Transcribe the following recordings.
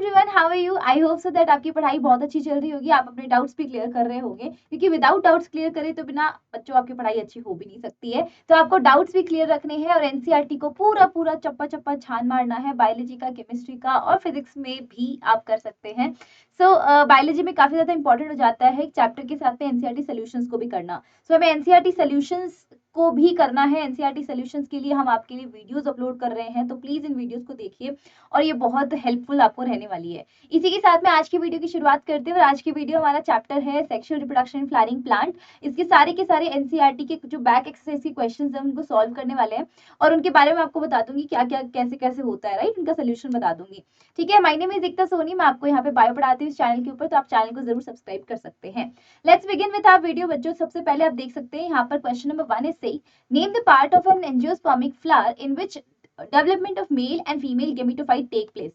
Everyone, how are you? I hope so that आपकी पढ़ाई बहुत अच्छी चल रही होगी, आप अपने डाउट्स भी क्लियर कर रहे होंगे, क्योंकि विदाउट डाउट्स क्लियर करें तो बिना बच्चों आपकी पढ़ाई अच्छी हो भी नहीं सकती है। तो आपको डाउट्स भी क्लियर रखने हैं और एनसीईआरटी को पूरा पूरा चप्पा चप्पा छान मारना है। बायोलॉजी का, केमिस्ट्री का और फिजिक्स में भी आप कर सकते हैं। बायोलॉजी में काफी ज्यादा इंपॉर्टेंट हो जाता है चैप्टर के साथ में एनसीईआरटी सॉल्यूशंस को भी करना। हमें एनसीईआरटी सॉल्यूशंस को भी करना है। एनसीईआरटी सॉल्यूशंस के लिए हम आपके लिए वीडियोस अपलोड कर रहे हैं, तो प्लीज इन वीडियोस को देखिए और ये बहुत हेल्पफुल आपको रहने वाली है। इसी के साथ में आज की वीडियो की शुरुआत करते हैं और आज की वीडियो हमारा चैप्टर है sexual reproduction in flowering plant. इसके सारे के सारे एनसीईआरटी के जो बैक एक्सरसाइज के क्वेश्चंस हैं उनको सॉल्व करने वाले हैं और उनके बारे में आपको बता दूंगी क्या क्या कैसे कैसे होता है, राइट, उनका सोल्यूशन बता दूंगी। ठीक है, माय नेम इज एकता सोनी, मैं आपको यहाँ पे बायो पढ़ाती हूँ इस चैनल के ऊपर, तो आप चैनल को जरूर सब्सक्राइब कर सकते हैं। Let's begin with our video बच्चों। सबसे पहले आप देख सकते हैं यहाँ पर क्वेश्चन नंबर 1 इज से name the part of an angiospermic flower in which development of male and female gametophyte take place.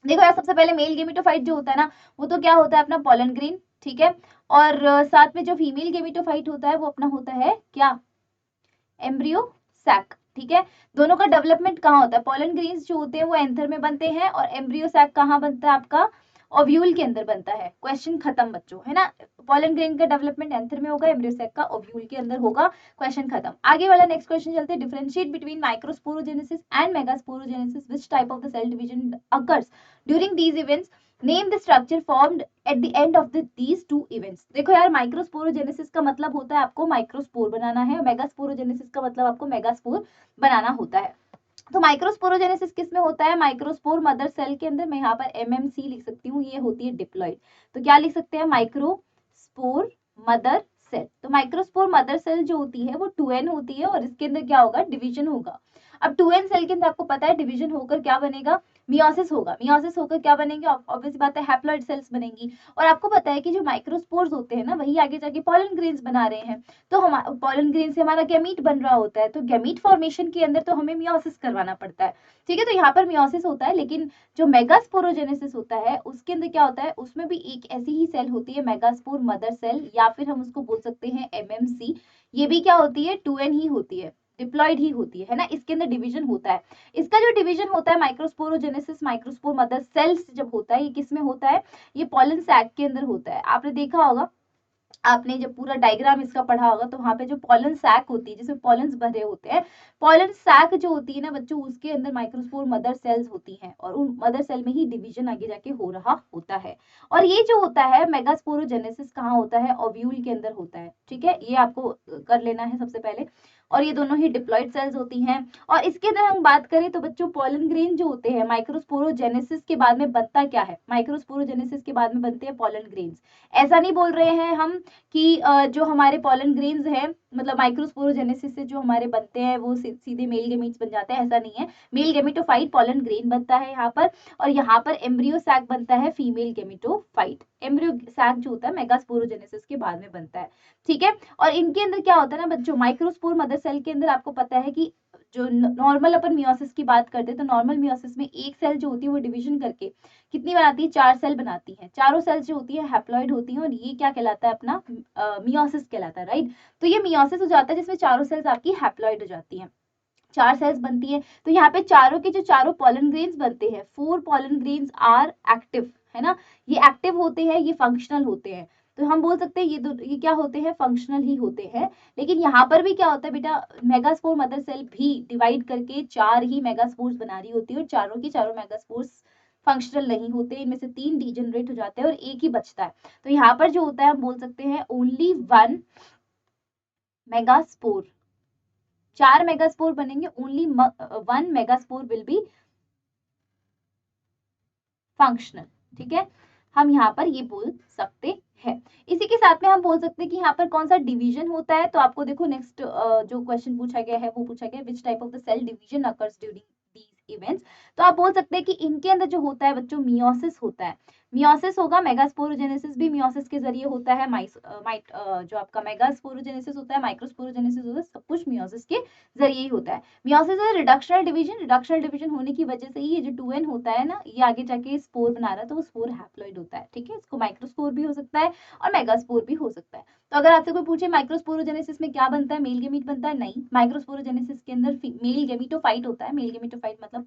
देखो यार, सबसे पहले मेल गेमेटोफाइट जो होता है ना, वो तो क्या होता है अपना पोलन ग्रेन, ठीक है, और साथ में जो फीमेल गेमेटोफाइट होता है वो अपना होता है क्या, एम्ब्रियो सैक। ठीक है, दोनों का डेवलपमेंट कहाँ होता है, पोलन ग्रेन्स जो होते हैं वो एंथर में बनते हैं और एम्ब्रियो सैक कहाँ बनता है, आपका ओव्यूल के अंदर बनता है। क्वेश्चन खत्म बच्चों, है ना। पोलन ग्रेन का डेवलपमेंट एंथर में होगा, एम्ब्रियो सैक का ओव्यूल के अंदर होगा। क्वेश्चन खत्म। आगे वाला नेक्स्ट क्वेश्चन चलते हैं। Differentiate between microsporogenesis and megasporogenesis, which type of the cell division occurs during these events, name the structure formed at the end of these two events. देखो यार, माइक्रोस्पोरोजेनेसिस का मतलब होता है आपको माइक्रोस्पोर बनाना है, मेगास्पोरोजेनेसिस का मतलब आपको मेगास्पोर बनाना होता है। तो माइक्रोस्पोरोजेनेसिस किस में होता है, माइक्रोस्पोर मदर सेल के अंदर। मैं यहाँ पर एमएमसी लिख सकती हूँ, ये होती है डिप्लॉइड। तो क्या लिख सकते हैं, माइक्रोस्पोर मदर सेल। तो माइक्रोस्पोर मदर सेल जो होती है वो 2n होती है और इसके अंदर क्या होगा, डिवीजन होगा। अब 2n सेल के अंदर आपको पता है डिवीजन होकर क्या बनेगा, मियोसिस होगा। मियोसिस होकर क्या बनेंगे, ऑब्वियस बात है हैप्लॉइड सेल्स बनेंगी। और आपको पता है कि जो माइक्रोस्पोर्स होते हैं ना, वही आगे जाके पॉलन ग्रेन्स बना रहे हैं। तो हम पॉलन ग्रेन से हमारा गैमीट बन रहा होता है, तो गैमीट फॉर्मेशन के अंदर तो हमें मियोसिस करवाना पड़ता है। ठीक है, तो यहाँ पर मियोसिस होता है, लेकिन जो मेगास्पोरोजेनेसिस होता है उसके अंदर क्या होता है, उसमें भी एक ऐसी ही सेल होती है मेगास्पोर मदर सेल, या फिर हम उसको बोल सकते हैं एमएमसी। ये भी क्या होती है, 2n ही होती है, डिप्लॉइड ही होती है ना। इसके अंदर डिवीजन होता है। इसका जो डिवीजन होता है माइक्रोस्पोरोजेनेसिस, माइक्रोस्पोर मदर सेल्स जब होता है, ये किस में होता है, ये पॉलन सैक के अंदर होता है। आपने देखा होगा, आपने जब पूरा डायग्राम इसका पढ़ा होगा, तो वहां पे जो पॉलन सैक होती है जिसमें पॉलन्स भरे होते हैं, पॉलन सैक जो होती है ना बच्चों, उसके अंदर माइक्रोस्पोर मदर सेल्स होती हैं और उन मदर सेल में ही डिवीजन आगे जाके हो रहा होता है। और ये जो होता है मेगास्पोरोजेनेसिस कहाँ होता है, ओव्यूल के अंदर होता है। ठीक है, ये आपको कर लेना है सबसे पहले। और ये दोनों ही डिप्लॉइड सेल्स होती हैं। और इसके अंदर हम बात करें तो बच्चों, पॉलन ग्रेन जो होते हैं माइक्रोस्पोरोजेनेसिस के बाद में बनता क्या है, माइक्रोस्पोरोजेनेसिस के बाद में बनते हैं पॉलन ग्रेन्स। ऐसा नहीं बोल रहे हैं हम कि जो हमारे पॉलन ग्रेन्स हैं, मतलब माइक्रोस्पोरोजेनेसिस से जो हमारे बनते हैं वो सीधे मेल गेमीट्स बन जाते हैं, ऐसा नहीं है। मेल गेमेटोफाइट पॉलन ग्रेन बनता है यहाँ पर, और यहाँ पर एम्ब्रियो सैक बनता है फीमेल गेमेटोफाइट। एम्ब्रियो सैक जो होता है मेगास्पोरोजेनेसिस के बाद में बनता है। ठीक है, और इनके अंदर क्या होता है ना बच्चों, माइक्रोस्पोर मदर सेल के अंदर आपको पता है कि जो नॉर्मल अपन मियोसिस की बात करते हैं, तो नॉर्मल मियोसिस में एक सेल जो होती है वो डिवीजन करके कितनी बनाती है, 4 सेल बनाती है। चारों सेल्स जो होती है हैप्लॉइड होती है और ये क्या कहलाता है, अपना मियोसिस कहलाता है, राइट। तो ये मियोसिस हो जाता है जिसमें चारों सेल्स आपकी हैप्लॉइड हो जाती हैं, 4 सेल्स बनती हैं। तो यहाँ पे चारों के जो चारों पॉलन ग्रेन्स बनते हैं, 4 पॉलन ग्रेन्स आर एक्टिव, है ना। ये एक्टिव होते हैं, ये फंक्शनल होते हैं। तो हम बोल सकते हैं ये क्या होते हैं, फंक्शनल ही होते हैं। लेकिन यहाँ पर भी क्या होता है बेटा, मेगास्पोर मदर सेल भी डिवाइड करके 4 ही मेगास्पोर्स बना रही होती है और चारों की चारों मेगास्पोर्स फंक्शनल नहीं होते, इनमें से 3 डीजनरेट हो जाते हैं और एक ही बचता है। तो यहाँ पर जो होता है हम बोल सकते हैं ओनली 1 मेगास्पोर, 4 मेगास्पोर बनेंगे, only 1 megaspore will be functional. ठीक है, हम यहाँ पर ये बोल सकते हैं। इसी के साथ में हम बोल सकते हैं कि यहाँ पर कौन सा डिवीजन होता है। तो आपको देखो नेक्स्ट जो क्वेश्चन पूछा गया है वो पूछा गया है, which type of the cell division occurs during these events. तो आप बोल सकते हैं कि इनके अंदर जो होता है बच्चों, मियोसिस होता है। मियोसिस होगा, मेगास्पोरोजेनेसिस भी मियोसिस के जरिए होता है, जो आपका मेगास्पोरोजेनेसिस होता है, माइक्रोस्पोरोजेनेसिस होता है, सब कुछ मियोसिस के जरिए ही होता है। मियोसिस है रिडक्शनल डिवीजन, रिडक्शनल डिवीजन होने की वजह से ही ये जो 2n होता है ना, ये आगे जाके स्पोर बना रहा है, तो वो स्पोर हैप्लॉइड होता है, ठीक है। इसको माइक्रोस्पोर भी हो सकता है और मेगास्पोर भी हो सकता है। तो अगर आपसे कोई पूछे माइक्रोस्पोरोजेनेसिस में क्या बनता है, मेल गेमीट बनता है, नहीं, माइक्रोस्पोरोजेनेसिस के अंदर मेल गेमीटोफाइट होता है, मेल गेमीटोफाइट मतलब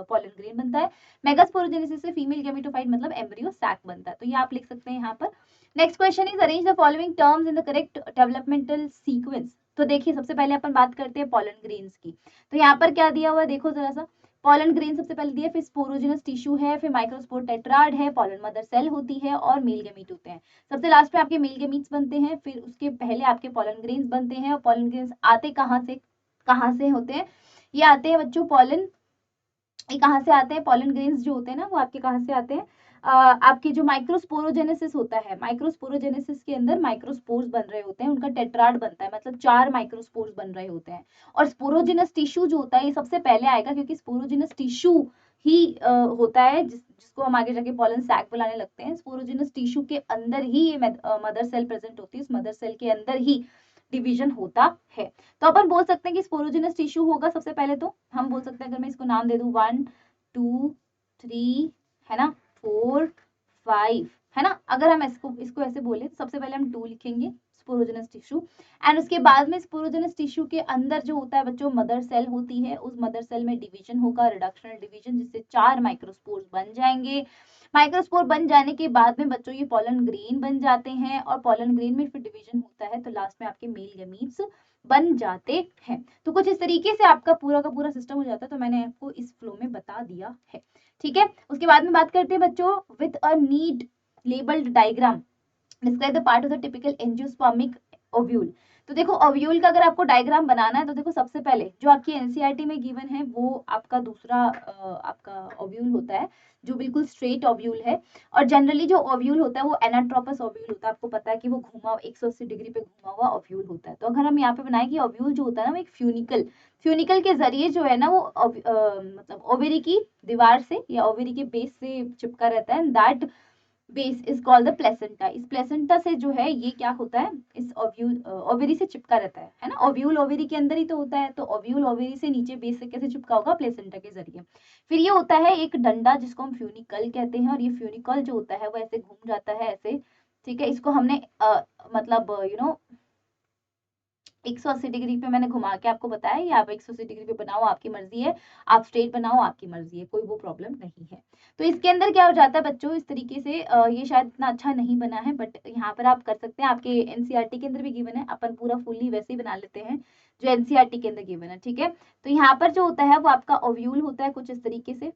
पॉलन ग्रेन बनता है। मेगास्पोरोजेनेसिस से फीमेल गेमेटोफाइट मतलब एम्ब्रियो सैक बनता है। तो ये आप लिख सकते हैं यहाँ पर। Next question is arrange the following terms in the correct developmental sequence. तो देखिए सबसे पहले अपन बात करते हैं पॉलन ग्रेन्स की। तो यहाँ पर क्या दिया हुआ है, देखो जरा सा। पॉलन ग्रेन सबसे पहले दिया, फिर स्पोरोजिनस टिश्यू है, फिर माइक्रोस्पोर टेट्राड है, पॉलन मदर सेल होती है और मेल गेमीट होते हैं। सबसे लास्ट पे आपके मेल गेमीट्स बनते हैं, फिर उसके पहले आपके पॉलन ग्रेन्स बनते हैं। और पॉलन ग्रेन्स आते कहाँ से होते हैं, ये आते हैं बच्चों पॉलन, ये कहाँ से आते हैं, पॉलन ग्रेन्स जो होते हैं ना वो आपके कहाँ से आते हैं, आपके जो माइक्रोस्पोरोजेनेसिस होता है, माइक्रोस्पोरोजेनेसिस के अंदर माइक्रोस्पोर्स बन रहे होते हैं, उनका टेट्राड बनता है, मतलब 4 माइक्रोस्पोर्स बन रहे होते हैं। और स्पोरोजिनस टिश्यू जो होता है ये सबसे पहले आएगा, क्योंकि स्पोरोजिनस टिश्यू ही होता है जिसको हम आगे जाके पॉलन सैक बुलाने लगते हैं। स्पोरोजिनस टिश्यू के अंदर ही ये मदर सेल प्रेजेंट होती है, इस मदर सेल के अंदर ही डिवीजन होता है। तो अपन बोल सकते हैं कि स्पोरोजिनस टिश्यू होगा सबसे पहले। तो हम बोल सकते हैं, अगर मैं इसको नाम दे दूं 1 2 3 है ना, 4 5 है ना, अगर हम इसको इसको ऐसे बोले तो सबसे पहले हम 2 लिखेंगे स्पोरोजिनस टिश्यू। एंड उसके बाद में स्पोरोजिनस टिश्यू के अंदर जो होता है बच्चों मदर सेल होती है, उस मदर सेल में डिवीजन होगा, रिडक्शनल डिवीजन, जिससे 4 माइक्रोस्पोर्स बन जाएंगे। माइक्रोस्पोर बन जाने के बाद में बच्चों ये पॉलन ग्रेन बन जाते हैं, और पॉलन ग्रेन में फिर डिवीजन होता है, तो लास्ट में आपके मेल गमीट्स बन जाते हैं। तो कुछ इस तरीके से आपका पूरा का पूरा सिस्टम हो जाता है। तो मैंने आपको इस फ्लो में बता दिया है, ठीक है। उसके बाद में बात करते हैं बच्चों with a need labelled diagram describe the part of the typical angiospermic ovule. तो देखो ओव्यूल का अगर आपको डायग्राम बनाना है, तो देखो सबसे पहले जो आपकी एनसीईआरटी में गिवन है वो आपका दूसरा आपका ओव्यूल होता है, जो बिल्कुल स्ट्रेट ओव्यूल है। और जनरली जो ओव्यूल होता है वो एनाट्रोपस ओव्यूल होता है, आपको पता है कि वो घुमा 180 डिग्री पे घुमा हुआ ओव्यूल होता है। तो अगर हम यहाँ पे बनाए कि ओव्यूल जो होता है ना वो एक फ्यूनिकल के जरिए जो है ना वो मतलब ओवेरी की दीवार से या ओवेरी के बेस से चिपका रहता है, that base is called the placenta. इस प्लेसेंटा से जो है ये क्या होता है, इस ओव्यूल ओवेरी से चिपका रहता है ना। ओव्यूल ओवेरी के अंदर ही तो होता है, तो ओव्यूल ओवेरी से नीचे बेस से कैसे चिपका होगा, प्लेसेंटा के जरिए। फिर ये होता है एक डंडा जिसको हम फ्यूनिकल कहते हैं, और ये फ्यूनिकल जो होता है वो ऐसे घूम जाता है ऐसे, ठीक है। इसको हमने मतलब 180 डिग्री पे मैंने घुमा के आपको बताया, या आप 180 डिग्री पे बनाओ आपकी मर्जी है, आप स्ट्रेट बनाओ आपकी मर्जी है, कोई वो प्रॉब्लम नहीं है। तो इसके अंदर क्या हो जाता है बच्चों, इस तरीके से ये शायद इतना अच्छा नहीं बना है, बट यहाँ पर आप कर सकते हैं, आपके एनसीईआरटी के अंदर भी गिवन है, अपन पूरा फुल्ली वैसे ही बना लेते हैं जो एनसीईआरटी के अंदर गिवन है, ठीक है। तो यहाँ पर जो होता है वो आपका ओव्यूल होता है कुछ इस तरीके से।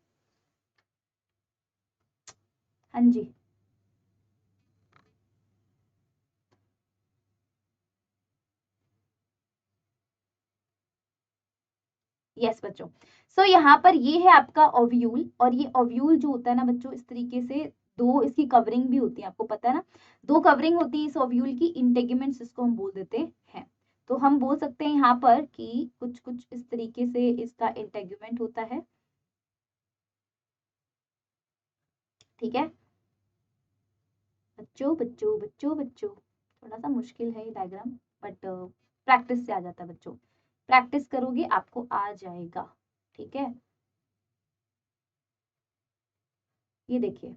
हाँ जी, यस बच्चों। सो यहाँ पर ये है आपका ओव्यूल, और ये ओव्यूल जो होता है ना बच्चों इस तरीके से दो इसकी कवरिंग भी होती है, आपको पता है ना, दो कवरिंग होती है इस ओव्यूल की, इंटेगुमेंट्स इसको हम बोल देते हैं। तो हम बोल सकते हैं यहाँ पर कि कुछ कुछ इस तरीके से इसका इंटेगुमेंट होता है, ठीक है। बच्चों बच्चों बच्चों बच्चों, थोड़ा सा मुश्किल है ये डायग्राम, बट प्रैक्टिस से आ जाता है बच्चों, प्रैक्टिस करोगे आपको आ जाएगा, ठीक है। ये देखिए,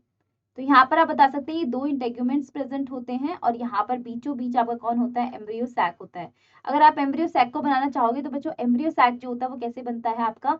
तो यहाँ पर आप बता सकते हैं ये दो इंटेग्यूमेंट्स प्रेजेंट होते हैं, और यहाँ पर बीचों बीच आपका कौन होता है, एम्ब्रियो सैक होता है। अगर आप एम्ब्रियो सैक को बनाना चाहोगे तो बच्चों एम्ब्रियो सैक जो होता है वो कैसे बनता है आपका,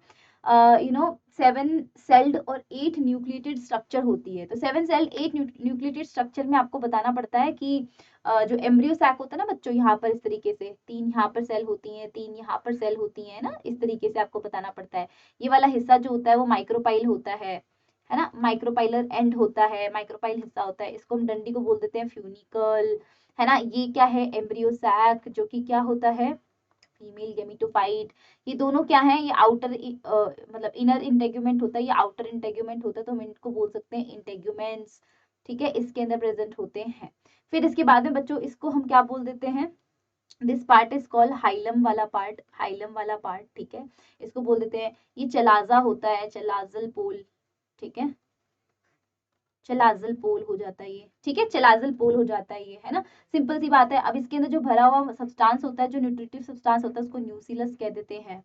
7 सेल्ड और 8 न्यूक्लिएटेड स्ट्रक्चर होती है। तो 7 सेल्ड 8 न्यूक्लिएटेड स्ट्रक्चर में आपको बताना पड़ता है कि जो एम्ब्रियो सैक होता है ना बच्चों, यहाँ पर इस तरीके से 3 यहाँ पर सेल होती हैं, 3 यहाँ पर सेल होती हैं ना, इस तरीके से आपको बताना पड़ता है। ये वाला हिस्सा जो होता है वो माइक्रोपाइल होता है ना, माइक्रोपाइलर एंड होता है, माइक्रोपाइल हिस्सा होता है, इसको हम डंडी को बोल देते हैं फ्यूनिकल, है ना। ये क्या है, एम्ब्रियो सैक, जो कि क्या होता है, फीमेल गेमिटोफाइट। ये दोनों क्या है, ये आउटर मतलब इनर इंटेग्यूमेंट होता है, ये आउटर इंटेग्यूमेंट होता है, तो हम इनको बोल सकते हैं इंटेग्यूमेंट्स, ठीक है, इसके अंदर प्रेजेंट होते हैं। फिर इसके बाद में बच्चों इसको हम क्या बोल देते हैं, this part is called hilum वाला पार्ट, हाइलम वाला पार्ट, ठीक है, इसको बोल देते हैं। ये चलाजा होता है, चलाजल पोल, ठीक है, चलाजल पोल हो जाता है ये, ठीक है, चलाजल पोल हो जाता है ये, है ना, सिंपल सी बात है। अब इसके अंदर जो भरा हुआ सब्सटेंस होता है, जो न्यूट्रिटिव सब्सटेंस होता है, उसको न्यूसिलस कह देते हैं,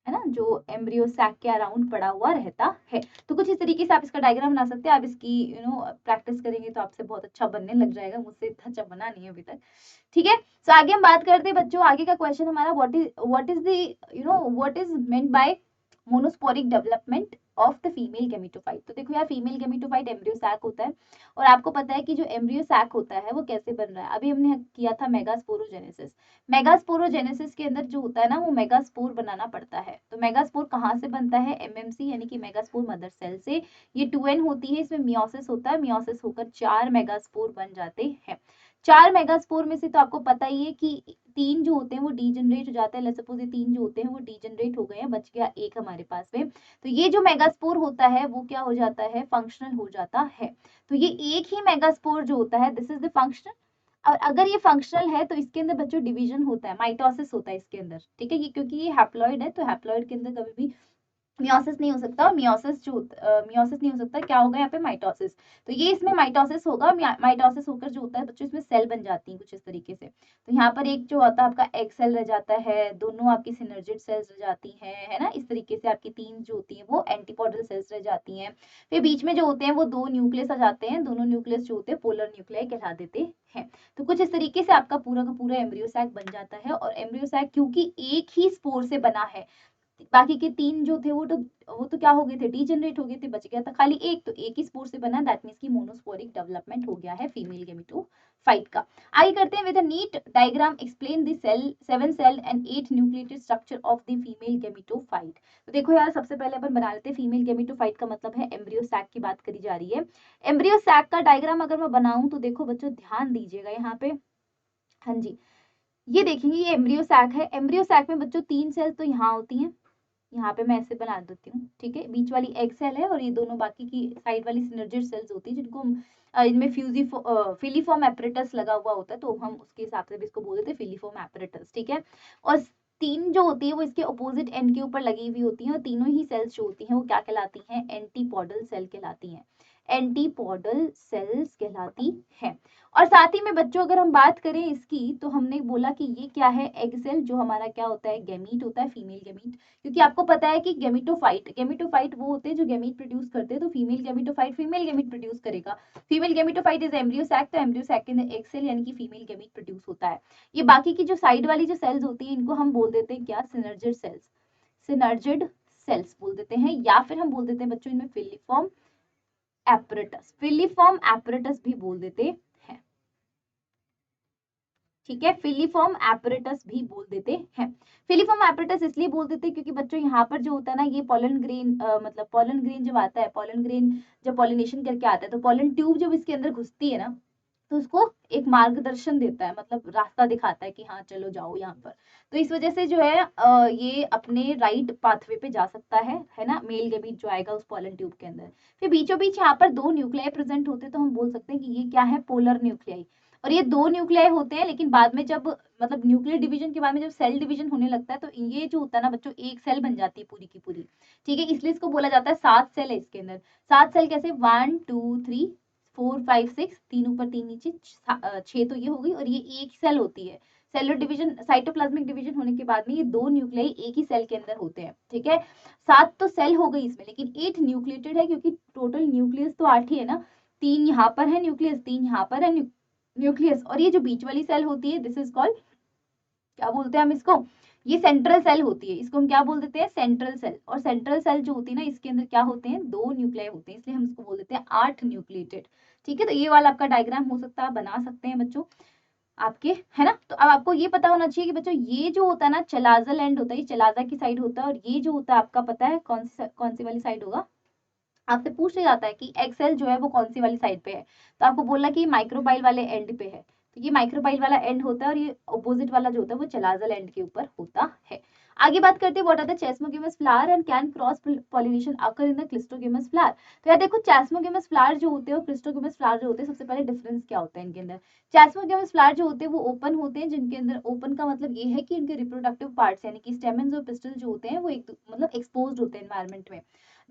है ना, जो एम्ब्रियो सैक के अराउंड पड़ा हुआ रहता है। तो कुछ इस तरीके से आप इसका डायग्राम बना सकते हैं। आप इसकी प्रैक्टिस करेंगे तो आपसे बहुत अच्छा बनने लग जाएगा, मुझसे इतना अच्छा बना नहीं है अभी तक, ठीक है। तो आगे हम बात करते हैं बच्चों, आगे का क्वेश्चन हमारा what is the what is meant by monosporic development of the female gametophyte. तो देखो यार, फीमेल गेमेटोफाइट एम्ब्रियो सैक होता है, और आपको पता है कि जो एम्ब्रियो सैक होता है वो कैसे बन रहा है। अभी हमने किया था मेगास्पोरोजेनेसिस। मेगास्पोरोजेनेसिस के अंदर जो होता है ना, वो मेगास्पोर बनाना पड़ता है। तो मेगास्पोर कहाँ से बनता है, एमएमसी यानी कि मेगास्पोर मदर सेल से। ये 2n होती है, इसमें मियोसिस होता है, मियोसिस होकर 4 मेगास्पोर बन जाते हैं। 4 मेगास्पोर में से तो आपको पता ही है कि 3 जो होते हैं वो डीजनरेट हो जाते हैं। लेट्स सपोज ये 3 जो होते हैं वो डीजनरेट हो गए हैं, बच गया एक हमारे पास में। तो ये जो मेगास्पोर होता है वो क्या हो जाता है, फंक्शनल हो जाता है। तो ये एक ही मेगास्पोर जो होता है, दिस इज द फंक्शनल। और अगर ये फंक्शनल है तो इसके अंदर बच्चों डिवीजन होता है, माइटोसिस होता है इसके अंदर, ठीक है। ये क्योंकि ये हैप्लॉइड है, तो हैप्लॉइड के अंदर कभी भी मियोसिस नहीं हो सकता, और मियोसिस जो मियोसिस नहीं हो सकता, क्या होगा यहाँ पे, माइटोसिस। तो ये इसमें माइटोसिस होगा, माइटोसिस होकर जो होता है बच्चों, इसमें सेल बन जाती हैं कुछ इस तरीके से। तो यहाँ पर एक जो होता है आपका एग सेल रह जाता है, दोनों आपकी सिनर्जिड सेल्स रह जाती हैं, है ना, इस तरीके से आपकी 3 जो होती है वो एंटीपोडल सेल्स रह जाती हैं। फिर बीच में जो होते हैं वो 2 न्यूक्लियस आ जाते हैं, दोनों न्यूक्लियस जो होते हैं पोलर न्यूक्लियाई कहला देते हैं। तो कुछ इस तरीके से आपका पूरा का पूरा एम्ब्रियो सैक बन जाता है। और एम्ब्रियो सैक क्योंकि एक ही स्पोर से बना है, बाकी के 3 जो थे वो तो क्या हो गए थे, डीजनरेट हो गए थे, बच गया था खाली एक। तो एक ही स्पोर से बना, दैट मींस की मोनोस्पोरिक डेवलपमेंट हो गया है फीमेल गेमेटोफाइट का। आगे करते हैं, with a neat diagram explain the cell 7 cell and 8 nucleated structure of the female gametophyte. तो देखो यार, सबसे पहले अपन बना लेते हैं, फीमेल गेमेटोफाइट का मतलब है एम्ब्रियो सैक की बात करी जा रही है। एम्ब्रियो सैक का डायग्राम अगर मैं बनाऊं तो देखो बच्चों, ध्यान दीजिएगा यहाँ पे, हाँ जी, ये देखेंगे, ये एम्ब्रियो सैक है। एम्ब्रियो सैक में बच्चों 3 सेल्स तो यहाँ होती हैं, यहाँ पे मैं ऐसे बना देती हूँ, ठीक है। बीच वाली एग सेल है, और ये दोनों बाकी की साइड वाली सिनर्जिड सेल्स होती है, जिनको इनमें फिलीफॉर्म एपरेटस लगा हुआ होता है, तो हम उसके हिसाब से भी इसको बोल देते हैं फिलीफॉर्म एपरेटस, ठीक है। और 3 जो होती है वो इसके अपोजिट एंड के ऊपर लगी हुई होती हैं, और तीनों ही सेल्स जो होती हैं वो क्या कहलाती हैं, एंटीपोडल सेल कहलाती हैं, एंटीपोडल सेल्स कहलाती हैं। और साथ ही में बच्चों, अगर हम बात करें इसकी, तो हमने बोला कि ये क्या है, एग सेल, जो हमारा क्या होता है, गैमीट होता है, फीमेल गैमीट। क्योंकि आपको पता है कि गेमिटोफाइट वो होते हैं जो गैमीट प्रोड्यूस करते हैं, तो female gametophyte female gamete produce करेगा। Female gametophyte is embryo sac, तो एम्ब्रियो सैक के अंदर एग सेल यानी कि फीमेल गैमीट प्रोड्यूस होता है। ये बाकी की जो साइड वाली जो सेल्स होती है, इनको हम बोल देते हैं क्या, सिनर्जिड सेल्स, सिनर्जिड सेल्स बोल देते हैं, या फिर हम बोल देते हैं बच्चों इनमें फिलीफॉर्म एपरेटस भी बोल देते हैं, ठीक है। फिलीफॉर्म एपरेटस भी बोल देते हैं। फिलीफॉर्म एपरेटस इसलिए बोल देते हैं क्योंकि बच्चों यहाँ पर जो होता है ना, ये पॉलन ग्रेन, मतलब पॉलन ग्रेन जब आता है, पॉलन ग्रेन जब पॉलिनेशन करके आता है, तो पॉलन ट्यूब जब इसके अंदर घुसती है ना, तो उसको एक मार्गदर्शन देता है, मतलब रास्ता दिखाता है कि हाँ चलो जाओ यहाँ पर। तो इस वजह से जो है ये अपने राइट पाथवे पे जा सकता है ना, मेल गैमीट जो आएगा उस पॉलन ट्यूब के अंदर। फिर बीचों बीच यहाँ पर 2 न्यूक्लियाई प्रेजेंट होते हैं, तो हम बोल सकते हैं कि ये क्या है, पोलर न्यूक्लियाई। और ये 2 न्यूक्लियाई होते हैं, लेकिन बाद में जब, मतलब न्यूक्लियर डिवीजन के बाद में जब सेल डिवीजन होने लगता है, तो ये जो होता है ना बच्चों, एक सेल बन जाती है पूरी की पूरी, ठीक है। इसलिए इसको बोला जाता है 7 सेल है इसके अंदर। 7 सेल कैसे, 1 2 3 4 5 6, 3 ऊपर 3 नीचे, 6 तो ये हो गई, और ये एक सेल होती है। सेलुलर डिवीजन, साइटोप्लाज्मिक डिवीजन होने के बाद में ये 2 न्यूक्लियाई एक ही सेल के अंदर होते हैं, ठीक है। 7 तो सेल हो गई इसमें, लेकिन 8 न्यूक्लिएटेड है, क्योंकि टोटल न्यूक्लियस तो 8 ही है ना। 3 यहाँ पर है न्यूक्लियस, 3 यहाँ पर है न्यूक्लियस, और ये जो बीच वाली सेल होती है, दिस इज कॉल्ड, क्या बोलते हैं हम इसको, ये सेंट्रल सेल होती है, इसको हम क्या बोल देते हैं, सेंट्रल सेल। और सेंट्रल सेल जो होती है ना, इसके अंदर क्या होते हैं, 2 न्यूक्लियाई होते हैं, इसलिए हम इसको बोल देते हैं 8 न्यूक्लिएटेड, ठीक है। तो ये वाला आपका डायग्राम हो सकता है, आप बना सकते हैं बच्चों आपके, है ना। तो अब आपको ये पता होना चाहिए कि बच्चों, ये जो होता है ना, चलाजल एंड होता है, ये चलाजा की साइड होता है, और ये जो होता है आपका पता है कौन सी वाली साइड होगा, आपसे पूछ लिया जाता है कि एक्सेल जो है वो कौन सी वाली साइड पे है, तो आपको बोलना कि माइक्रोबाइल वाले एंड पे है, तो ये माइक्रोबाइल वाला एंड होता है, और ये ऑपोजिट वाला जो होता है वो चलाजल एंड के ऊपर होता है। आगे बात करते हैं, what are the chasmogamous flower and can cross pollination occur in the cleistogamous flower. तो यार देखो, चेस्मोगेमस फ्लावर जो होते हैं और क्लिस्टोगेमस फ्लावर जो होते हैं, सबसे पहले डिफरेंस क्या होता है इनके अंदर। चेस्मोगेमस फ्लावर जो होते हैं वो ओपन होते हैं, जिनके अंदर, ओपन का मतलब ये है कि इनके रिप्रोडक्टिव पार्ट्स यानी कि स्टेमन्स और पिस्टल जो होते हैं वो एक मतलब एक्सपोज्ड होते हैं एनवायरनमेंट में।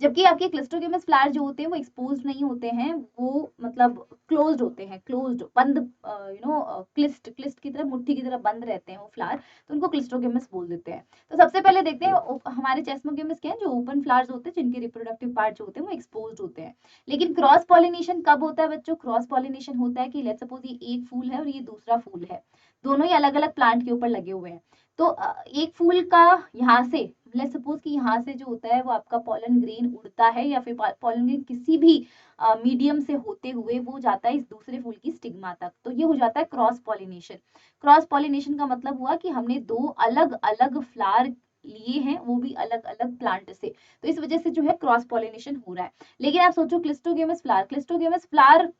जबकि आपके क्लिस्ट्रोगेमस फ्लावर जो होते हैं वो एक्सपोज्ड नहीं होते हैं, वो मतलब क्लोज्ड होते हैं, क्लोज्ड बंद, क्लिस्ट की तरह, मुट्ठी की तरह बंद रहते हैं वो फ्लावर, तो उनको क्लिस्ट्रोगेमस बोल देते हैं। तो सबसे पहले देखते हैं हमारे चेस्मोगेमस क्या है, जो ओपन फ्लावर्स होते हैं जिनके रिप्रोडक्टिव पार्ट जो होते हैं वो एक्सपोज्ड होते हैं। लेकिन क्रॉस पॉलिनेशन कब होता है बच्चों? क्रॉस पॉलिनेशन होता है कि लेट्स सपोज ये एक फूल है और ये दूसरा फूल है, दोनों ही अलग अलग प्लांट के ऊपर लगे हुए हैं। तो एक फूल का यहाँ से, लेट्स सपोज कि यहाँ से जो होता है वो आपका पॉलन ग्रेन उड़ता है, या फिर पॉलन ग्रेन किसी भी मीडियम से होते हुए वो जाता है इस दूसरे फूल की स्टिग्मा तक, तो ये हो जाता है क्रॉस पॉलिनेशन। क्रॉस पॉलिनेशन का मतलब हुआ कि हमने दो अलग अलग फ्लावर लिए हैं, वो भी अलग अलग प्लांट से, तो इस वजह से जो है क्रॉस पॉलिनेशन हो रहा है। लेकिन आप सोचो क्लिस्टोगेमस फ्लावर, क्लिस्टोगेमस फ्लावर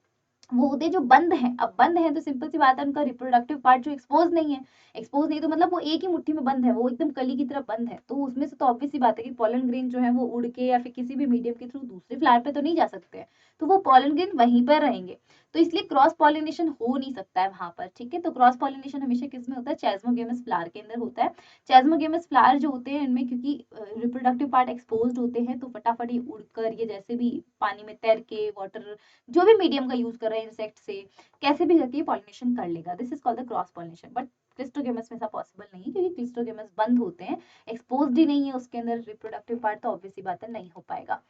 वो होते हैं जो बंद हैं। अब बंद हैं तो सिंपल सी बात है, उनका रिप्रोडक्टिव पार्ट जो एक्सपोज नहीं है, एक्सपोज नहीं तो मतलब वो एक ही मुट्ठी में बंद है, वो एकदम कली की तरह बंद है, तो उसमें से तो ऑब्वियस सी बात है कि पॉलन ग्रेन जो है वो उड़ के या फिर किसी भी मीडियम के थ्रू दूसरे फ्लावर पे तो नहीं जा सकते हैं, तो वो पॉलन ग्रेन वहीं पर रहेंगे, तो इसलिए क्रॉस पॉलिनेशन हो नहीं सकता है वहां पर। ठीक है, तो क्रॉस पॉलिनेशन हमेशा किस में होता है? चेस्मोगेमस फ्लावर के अंदर होता है। चेस्मोगेमस फ्लावर जो होते हैं इनमें क्योंकि रिप्रोडक्टिव पार्ट एक्सपोज्ड होते हैं, तो फटाफट ये उड़कर, ये जैसे भी पानी में तैर के, वाटर जो भी मीडियम का यूज कर रहे हैं इंसेक्ट से, कैसे भी करके पॉलिनेशन कर लेगा। This is called the cross pollination. But cleistogamous में ऐसा पॉसिबल नहीं है, क्योंकि क्लिस्टोगेमस बंद होते हैं, एक्सपोज्ड ही नहीं है उसके अंदर रिप्रोडक्टिव पार्ट, तो ऑब्वियस सी बात है नहीं हो पाएगा।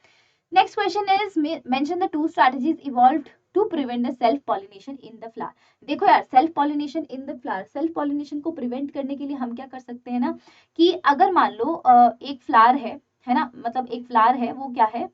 Next question is mention the two strategies evolved to prevent the self pollination in the flower. देखो यार, self pollination in the flower, self pollination को प्रिवेंट करने के लिए हम क्या कर सकते हैं ना, कि अगर मान लो एक फ्लावर है ना, मतलब एक फ्लावर है, वो क्या है,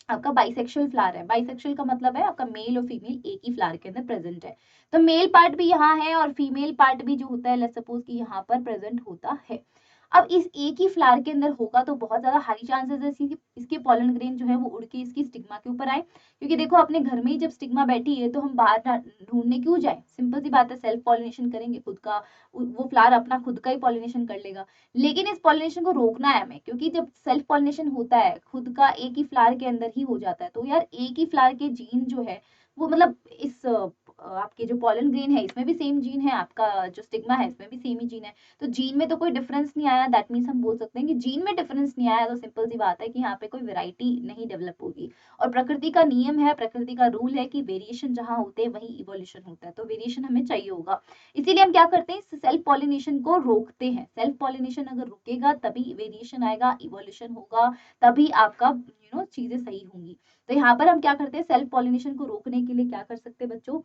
आपका बाइसेक्सुअल फ्लावर है। बाइसेक्सुअल का मतलब है आपका मेल और फीमेल एक ही फ्लावर के अंदर प्रेजेंट है, तो मेल पार्ट भी यहाँ है और फीमेल पार्ट भी जो होता है लेट्स सपोज कि यहाँ पर प्रेजेंट होता है। अब इस एक ही फ्लावर के अंदर होगा तो बहुत ज्यादा हाई चांसेस है इसके पॉलन ग्रेन जो है वो उड़ के इसकी स्टिग्मा के ऊपर आए, क्योंकि देखो अपने घर में ही जब स्टिग्मा बैठी है तो हम बाहर ढूंढने क्यों जाए? सिंपल सी बात है, सेल्फ पॉलिनेशन करेंगे खुद का, वो फ्लावर अपना खुद का ही पॉलिनेशन कर लेगा। लेकिन इस पॉलिनेशन को रोकना है हमें, क्योंकि जब सेल्फ पॉलिनेशन होता है खुद का एक ही फ्लावर के अंदर ही हो जाता है, तो यार एक ही फ्लावर के जीन जो है वो मतलब इस आपके जो पॉलन ग्रेन है इसमें भी सेम जीन है, आपका जो स्टिग्मा है इसमें भी सेम ही जीन है, तो जीन में तो कोई डिफरेंस नहीं आया, दैट मीन्स हम बोल सकते हैं कि जीन में डिफरेंस नहीं आया, तो सिंपल सी बात है कि यहाँ पे कोई वैरायटी नहीं डेवलप होगी। और प्रकृति का नियम है, प्रकृति का रूल है कि वेरिएशन जहाँ होते हैं वही इवोल्यूशन होता है, तो वेरिएशन हमें चाहिए होगा। इसीलिए हम क्या करते हैं, सेल्फ पॉलिनेशन को रोकते हैं। सेल्फ पॉलिनेशन अगर रुकेगा तभी वेरिएशन आएगा, इवोल्यूशन होगा, तभी आपका चीजें सही होंगी। तो यहाँ पर हम क्या करते हैं, सेल्फ पॉलिनेशन को रोकने के लिए क्या कर सकते हैं बच्चों,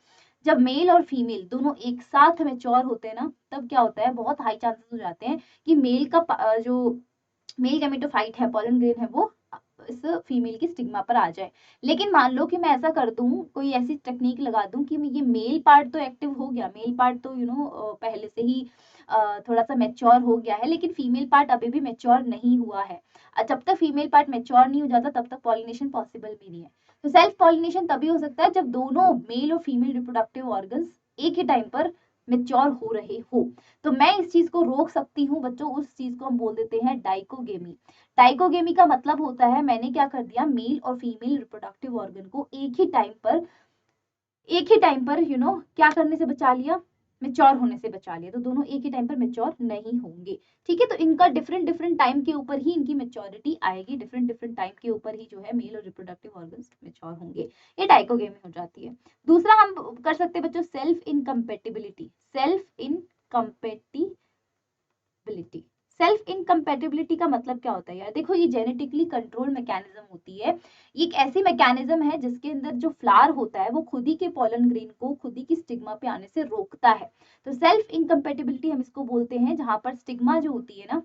जब मेल और फीमेल दोनों एक साथ मैच्योर होते हैं ना, तब क्या होता है, बहुत हाई चांसेस हो जाते हैं कि मेल का जो मेल गैमेटोफाइट है, पॉलन ग्रेन है, वो इस फीमेल की स्टिग्मा पर आ जाए। लेकिन मान लो कि मैं ऐसा कर दूं, कोई ऐसी टेक्निक लगा दूं कि ये मेल पार्ट तो एक्टिव हो गया, मेल पार्ट तो पहले से ही थोड़ा सा मैच्योर हो गया है, लेकिन फीमेल पार्ट अभी भी मैच्योर नहीं हुआ है। जब तक फीमेल पार्ट मैच्योर नहीं हो जाता तब तक पॉलिनेशन पॉसिबल भी नहीं है। तो सेल्फ पॉलिनेशन तभी हो सकता है जब दोनों मेल और फीमेल रिप्रोडक्टिव ऑर्गन्स एक ही टाइम पर मैच्योर हो रहे हो। तो मैं इस चीज को रोक सकती हूँ बच्चों, उस चीज को हम बोल देते हैं डाइकोगेमी। डाइकोगेमी का मतलब होता है मैंने क्या कर दिया, मेल और फीमेल रिप्रोडक्टिव ऑर्गन को एक ही टाइम पर क्या करने से बचा लिया, मेच्योर होने से बचा लिया, तो दोनों एक ही टाइम पर मेच्योर नहीं होंगे। ठीक है, तो इनका डिफरेंट डिफरेंट टाइम के ऊपर ही इनकी मेच्योरिटी आएगी, डिफरेंट डिफरेंट टाइम के ऊपर ही जो है मेल और रिप्रोडक्टिव ऑर्गन्स मेच्योर होंगे, ये डाइकोगेमी हो जाती है। दूसरा हम कर सकते हैं बच्चों self incompatibility. Self incompatibility, self incompatibility का मतलब क्या होता है यार, देखो ये जेनेटिकली कंट्रोल मैकेनिज्म होती है, ये एक ऐसी मैकेनिज्म है जिसके अंदर जो फ्लावर होता है वो खुद ही के पॉलन ग्रेन को खुद ही की स्टिग्मा पे आने से रोकता है। तो सेल्फ इनकम्पेटिबिलिटी हम इसको बोलते हैं, जहां पर स्टिग्मा जो होती है ना,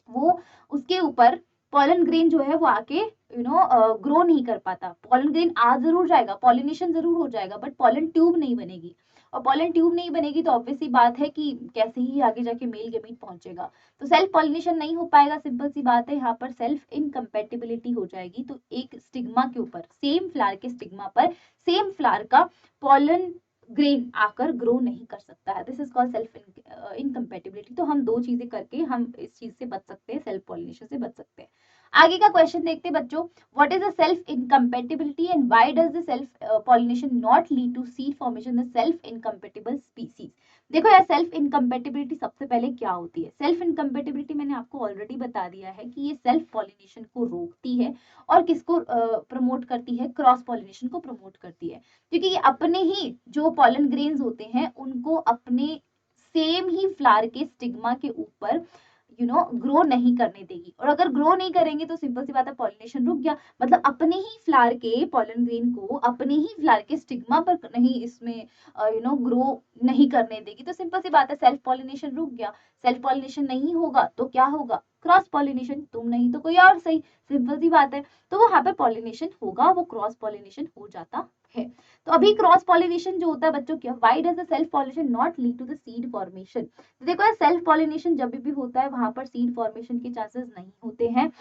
वो उसके ऊपर पॉलन ग्रेन जो है वो आके ग्रो नहीं कर पाता। पॉलन ग्रेन आ जरूर जाएगा, पॉलिनेशन जरूर हो जाएगा, बट पॉलन ट्यूब नहीं बनेगी, और पॉलन ट्यूब नहीं बनेगी तो ऑब्वियस सी बात है कि कैसे ही आगे जाके मेल गेमीट पहुंचेगा, तो सेल्फ पॉलिनेशन नहीं हो पाएगा। सिंपल सी बात है, यहाँ पर सेल्फ इनकम्पेटिबिलिटी हो जाएगी, तो एक स्टिग्मा के ऊपर, सेम फ्लावर के स्टिग्मा पर सेम फ्लावर का पॉलन ग्रेन आकर ग्रो नहीं कर सकता है। This is called self incompatibility. तो हम दो चीजें करके हम इस चीज से बच सकते हैं, सेल्फ पॉलिनेशन से बच सकते हैं। आगे का क्वेश्चन देखते हैं बच्चों, what is the self incompatibility and why does the self pollination not lead to seed formation the self incompatible species. देखो यार, सेल्फ इनकम्पेटिबिलिटी सबसे पहले क्या होती है। सेल्फ इनकम्पेटिबिलिटी मैंने आपको ऑलरेडी बता दिया है कि ये सेल्फ पॉलिनेशन को रोकती है और किसको प्रमोट करती है, क्रॉस पॉलिनेशन को प्रमोट करती है, क्योंकि ये अपने ही जो पॉलन ग्रेन्स होते हैं उनको अपने सेम ही फ्लावर के स्टिग्मा के ऊपर ग्रो नहीं करने देगी, और अगर ग्रो नहीं करेंगे तो सिंपल सी बात है पॉलिनेशन रुक गया, मतलब अपने ही फ्लावर के पॉलन ग्रेन को अपने ही फ्लावर के स्टिग्मा पर नहीं इसमें ग्रो नहीं करने देगी, तो सिंपल सी बात है सेल्फ पॉलिनेशन रुक गया। सेल्फ पॉलिनेशन नहीं होगा तो क्या होगा, क्रॉस पॉलिनेशन, तुम नहीं तो कोई और सही, सिंपल सी बात है। तो वहां पर पॉलिनेशन होगा, वो क्रॉस पॉलिनेशन हो जाता है। तो अभी क्रॉस पॉलिनेशन जो होता है बच्चों, क्या why does the self pollination not lead to the seed formation. तो देखो यार, सेल्फ पॉलिनेशन जब भी होता है वहां पर सीड फॉर्मेशन के चांसेस नहीं होते हैं,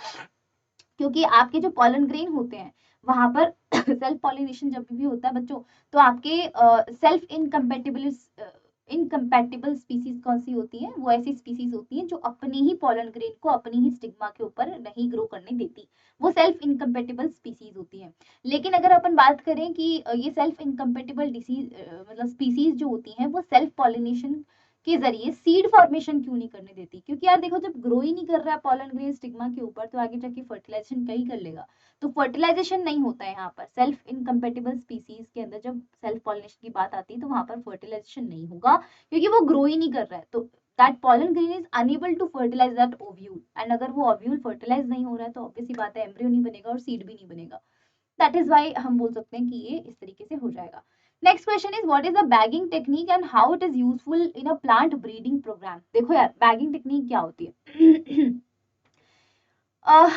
क्योंकि आपके जो पॉलन ग्रेन होते हैं वहां पर सेल्फ पॉलिनेशन जब भी होता है बच्चों, तो आपके सेल्फ इनकम्पैटिबल स्पीसीज कौन सी होती हैं, वो ऐसी स्पीसीज होती हैं जो अपने ही पॉलन ग्रेन को अपनी ही स्टिग्मा के ऊपर नहीं ग्रो करने देती, वो सेल्फ इनकम्पैटिबल स्पीसीज होती हैं। लेकिन अगर अपन बात करें कि ये सेल्फ इनकम्पैटिबल डिसीज मतलब स्पीसीज जो होती हैं वो सेल्फ पॉलिनेशन के जरिए सीड फॉर्मेशन क्यों नहीं करने देती, क्योंकि यार देखो, जब ग्रो ही नहीं कर रहा है पॉलन ग्रेन स्टिग्मा के ऊपर तो आगे जाके फर्टिलाइजेशन कहीं कर लेगा, तो फर्टिलाइजेशन नहीं होता है यहाँ पर। सेल्फ इनकम्पेटिबल स्पीसीज के अंदर जब सेल्फ पॉलिनेशन की बात आती है तो वहां पर फर्टिलाइजेशन नहीं होगा, क्योंकि वो ग्रो ही नहीं कर रहा है, तो that pollen grain is unable to fertilize that ovule, and अगर वो ओव्यूल फर्टिलाइज नहीं हो रहा है तो ऑब्वियस सी बात है एम्ब्रियो नहीं बनेगा और सीड भी नहीं बनेगा। दैट इज वाई हम बोल सकते हैं कि ये इस तरीके से हो जाएगा। Next question is what is the bagging technique and how it is useful in a plant breeding program. देखो यार, बैगिंग टेक्निक क्या होती है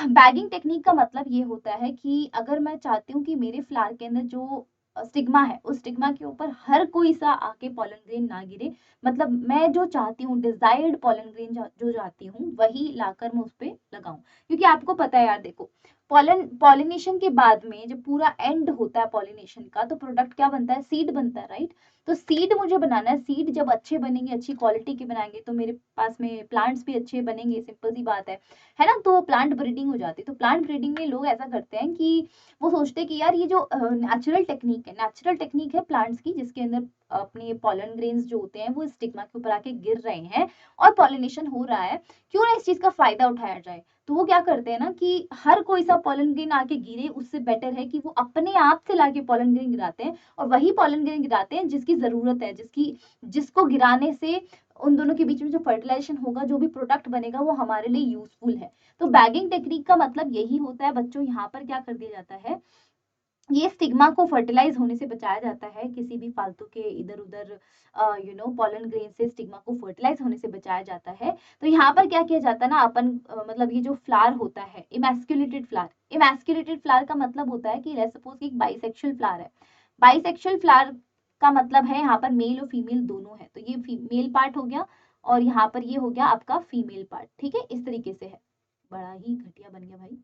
बैगिंग टेक्निक का मतलब ये होता है कि अगर मैं चाहती हूँ कि मेरे फ्लावर के अंदर जो स्टिग्मा है उस स्टिग्मा के ऊपर हर कोई सा आके पॉलन ग्रेन ना गिरे, मतलब मैं जो चाहती हूँ डिजायर्ड पॉलन ग्रेन जो चाहती हूँ वही लाकर मैं उस पर लगाऊं, क्योंकि आपको पता है यार देखो, पॉलिनेशन के बाद में जब पूरा एंड होता है पॉलिनेशन का तो प्रोडक्ट क्या बनता है, सीड बनता है, राइट। तो सीड मुझे बनाना है, सीड जब अच्छे बनेंगे, अच्छी क्वालिटी के बनाएंगे तो मेरे पास में प्लांट्स भी अच्छे बनेंगे, सिंपल सी बात है ना। तो प्लांट ब्रीडिंग हो जाती है। तो प्लांट ब्रीडिंग में लोग ऐसा करते हैं कि वो सोचते हैं कि यार ये जो नेचुरल टेक्निक है प्लांट्स की, जिसके अंदर अपने पॉलन ग्रेन्स जो होते हैं वो स्टिग्मा के ऊपर आके गिर रहे हैं और पॉलिनेशन हो रहा है, क्यों ना इस चीज का फायदा उठाया जाए। तो वो क्या करते हैं ना कि हर कोई सा पॉलन ग्रेन आके गिरे, उससे बेटर है कि वो अपने आप से लाके पॉलन ग्रेन गिराते हैं, और वही पॉलन ग्रेन गिराते हैं जिसकी जरूरत है, जिसको गिराने से उन दोनों के बीच में जो फर्टिलाइजेशन होगा, जो भी प्रोडक्ट बनेगा वो हमारे लिए यूजफुल है। तो बैगिंग टेक्निक का मतलब यही होता है बच्चों। यहाँ पर क्या कर दिया जाता है, ये स्टिग्मा को फर्टिलाइज होने से बचाया जाता है, किसी भी फालतू के इधर उधर पॉलन ग्रेन से स्टिग्मा को फर्टिलाइज होने से बचाया जाता है। तो यहाँ पर क्या किया जाता है ना, अपन मतलब ये जो फ्लावर होता है इमैस्कुलेटेड फ्लावर का मतलब होता है कि लेट्स सपोज एक बाइसेक्सुअल फ्लावर है। बाइसेक्सुअल फ्लावर का मतलब है यहाँ पर मेल और फीमेल दोनों है, तो ये मेल पार्ट हो गया और यहाँ पर ये हो गया आपका फीमेल पार्ट, ठीक है, इस तरीके से है। बड़ा ही घटिया बन गया भाई,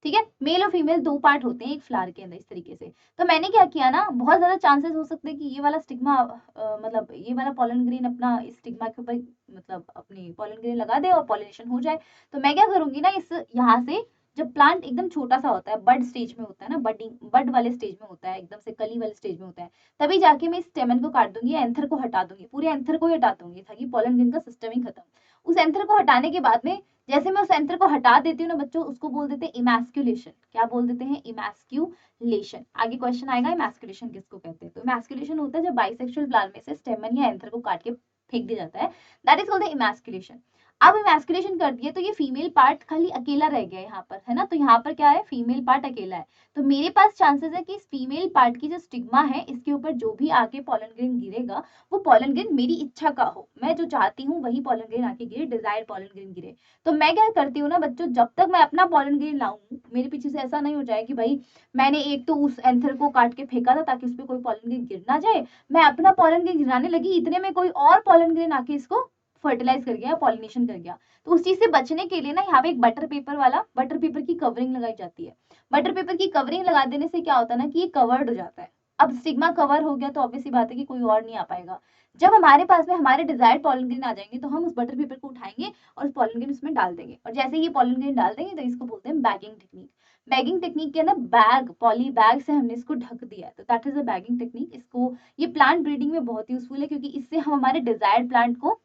ठीक है। मेल और फीमेल दो पार्ट होते हैं एक फ्लावर के अंदर, इस तरीके से। तो मैंने क्या किया ना, बहुत ज्यादा चांसेस हो सकते हैं कि ये वाला स्टिग्मा मतलब ये वाला पॉलन ग्रेन अपना इस स्टिग्मा के ऊपर मतलब अपनी पॉलन ग्रेन लगा दे और पॉलिनेशन हो जाए। तो मैं क्या करूंगी ना, इस यहाँ से जब प्लांट एकदम छोटा सा होता है, बड स्टेज में होता है ना, बड वाले स्टेज में होता है, एकदम से कली वाले स्टेज में होता है, तभी जाके मैं इस स्टेमन को काट दूंगी, एंथर को हटा दूंगी, पूरे एंथर को ही हटा दूंगी ताकि पॉलन ग्रेन का सिस्टम ही खत्म। उस एंथर को हटाने के बाद में जैसे मैं उस एंथर को हटा देती हूँ ना बच्चों, उसको बोल देते हैं इमैस्कुलेशन। क्या बोल देते हैं, इमैस्कुलेशन। आगे क्वेश्चन आएगा इमैस्कुलेशन किसको कहते हैं। तो इमैस्कुलेशन होता है जब बाइसेक्सुअल फ्लावर में से स्टेमन या एंथर को काट के फेंक दिया जाता है, that is called the emasculation. अब इमैस्कुलेशन कर दिया तो ये फीमेल पार्ट खाली अकेला रह गया यहाँ पर, है ना। तो यहाँ पर क्या है, फीमेल पार्ट अकेला है। तो मेरे पास चांसेस है कि इस फीमेल पार्ट की जो स्टिग्मा है इसके ऊपर जो भी आके पॉलन ग्रेन गिरेगा वो पॉलन ग्रेन मेरी इच्छा का हो, मैं जो चाहती हूँ वही पॉलन ग्रेन आके गिरे, डिजायर्ड पॉलन ग्रेन गिरे। तो मैं क्या करती हूँ ना बच्चों, जब तक मैं अपना पॉलन ग्रेन लाऊं, मेरे पीछे से ऐसा नहीं हो जाए कि भाई मैंने एक तो उस एंथर को काट के फेंका था ताकि उस पर कोई पॉलन ग्रेन गिर ना जाए, मैं अपना पॉलन ग्रेन गिराने लगी, इतने में कोई और पॉलन ग्रेन आके इसको फर्टिलाइज कर गया, पॉलिनेशन कर गया। तो उस चीज से बचने के लिए ना यहाँ पे एक बटर पेपर की कवरिंग लगाई जाती है। बटर पेपर की कवरिंग लगा देने से क्या होता है ना कि ये कवर्ड हो जाता है। अब स्टिग्मा कवर हो गया तो ऑब्वियसली बात है कि कोई और नहीं आ पाएगा। जब हमारे पास में हमारे डिजायर्ड पॉलन ग्रेन आ जाएंगे तो हम उस बटर पेपर को उठाएंगे और उस पॉलन ग्रेन उसमें डाल देंगे, और जैसे ही ये पॉलन ग्रेन डाल देंगे तो इसको बोलते हैं बैगिंग टेक्निक। बैगिंग टेक्निक के अंदर बैग, पॉली बैग से हमने इसको ढक दिया है, तो that is a bagging technique. इसको, ये प्लांट ब्रीडिंग में बहुत यूजफुल है क्योंकि इससे हम हमारे डिजायर्ड प्लांट को,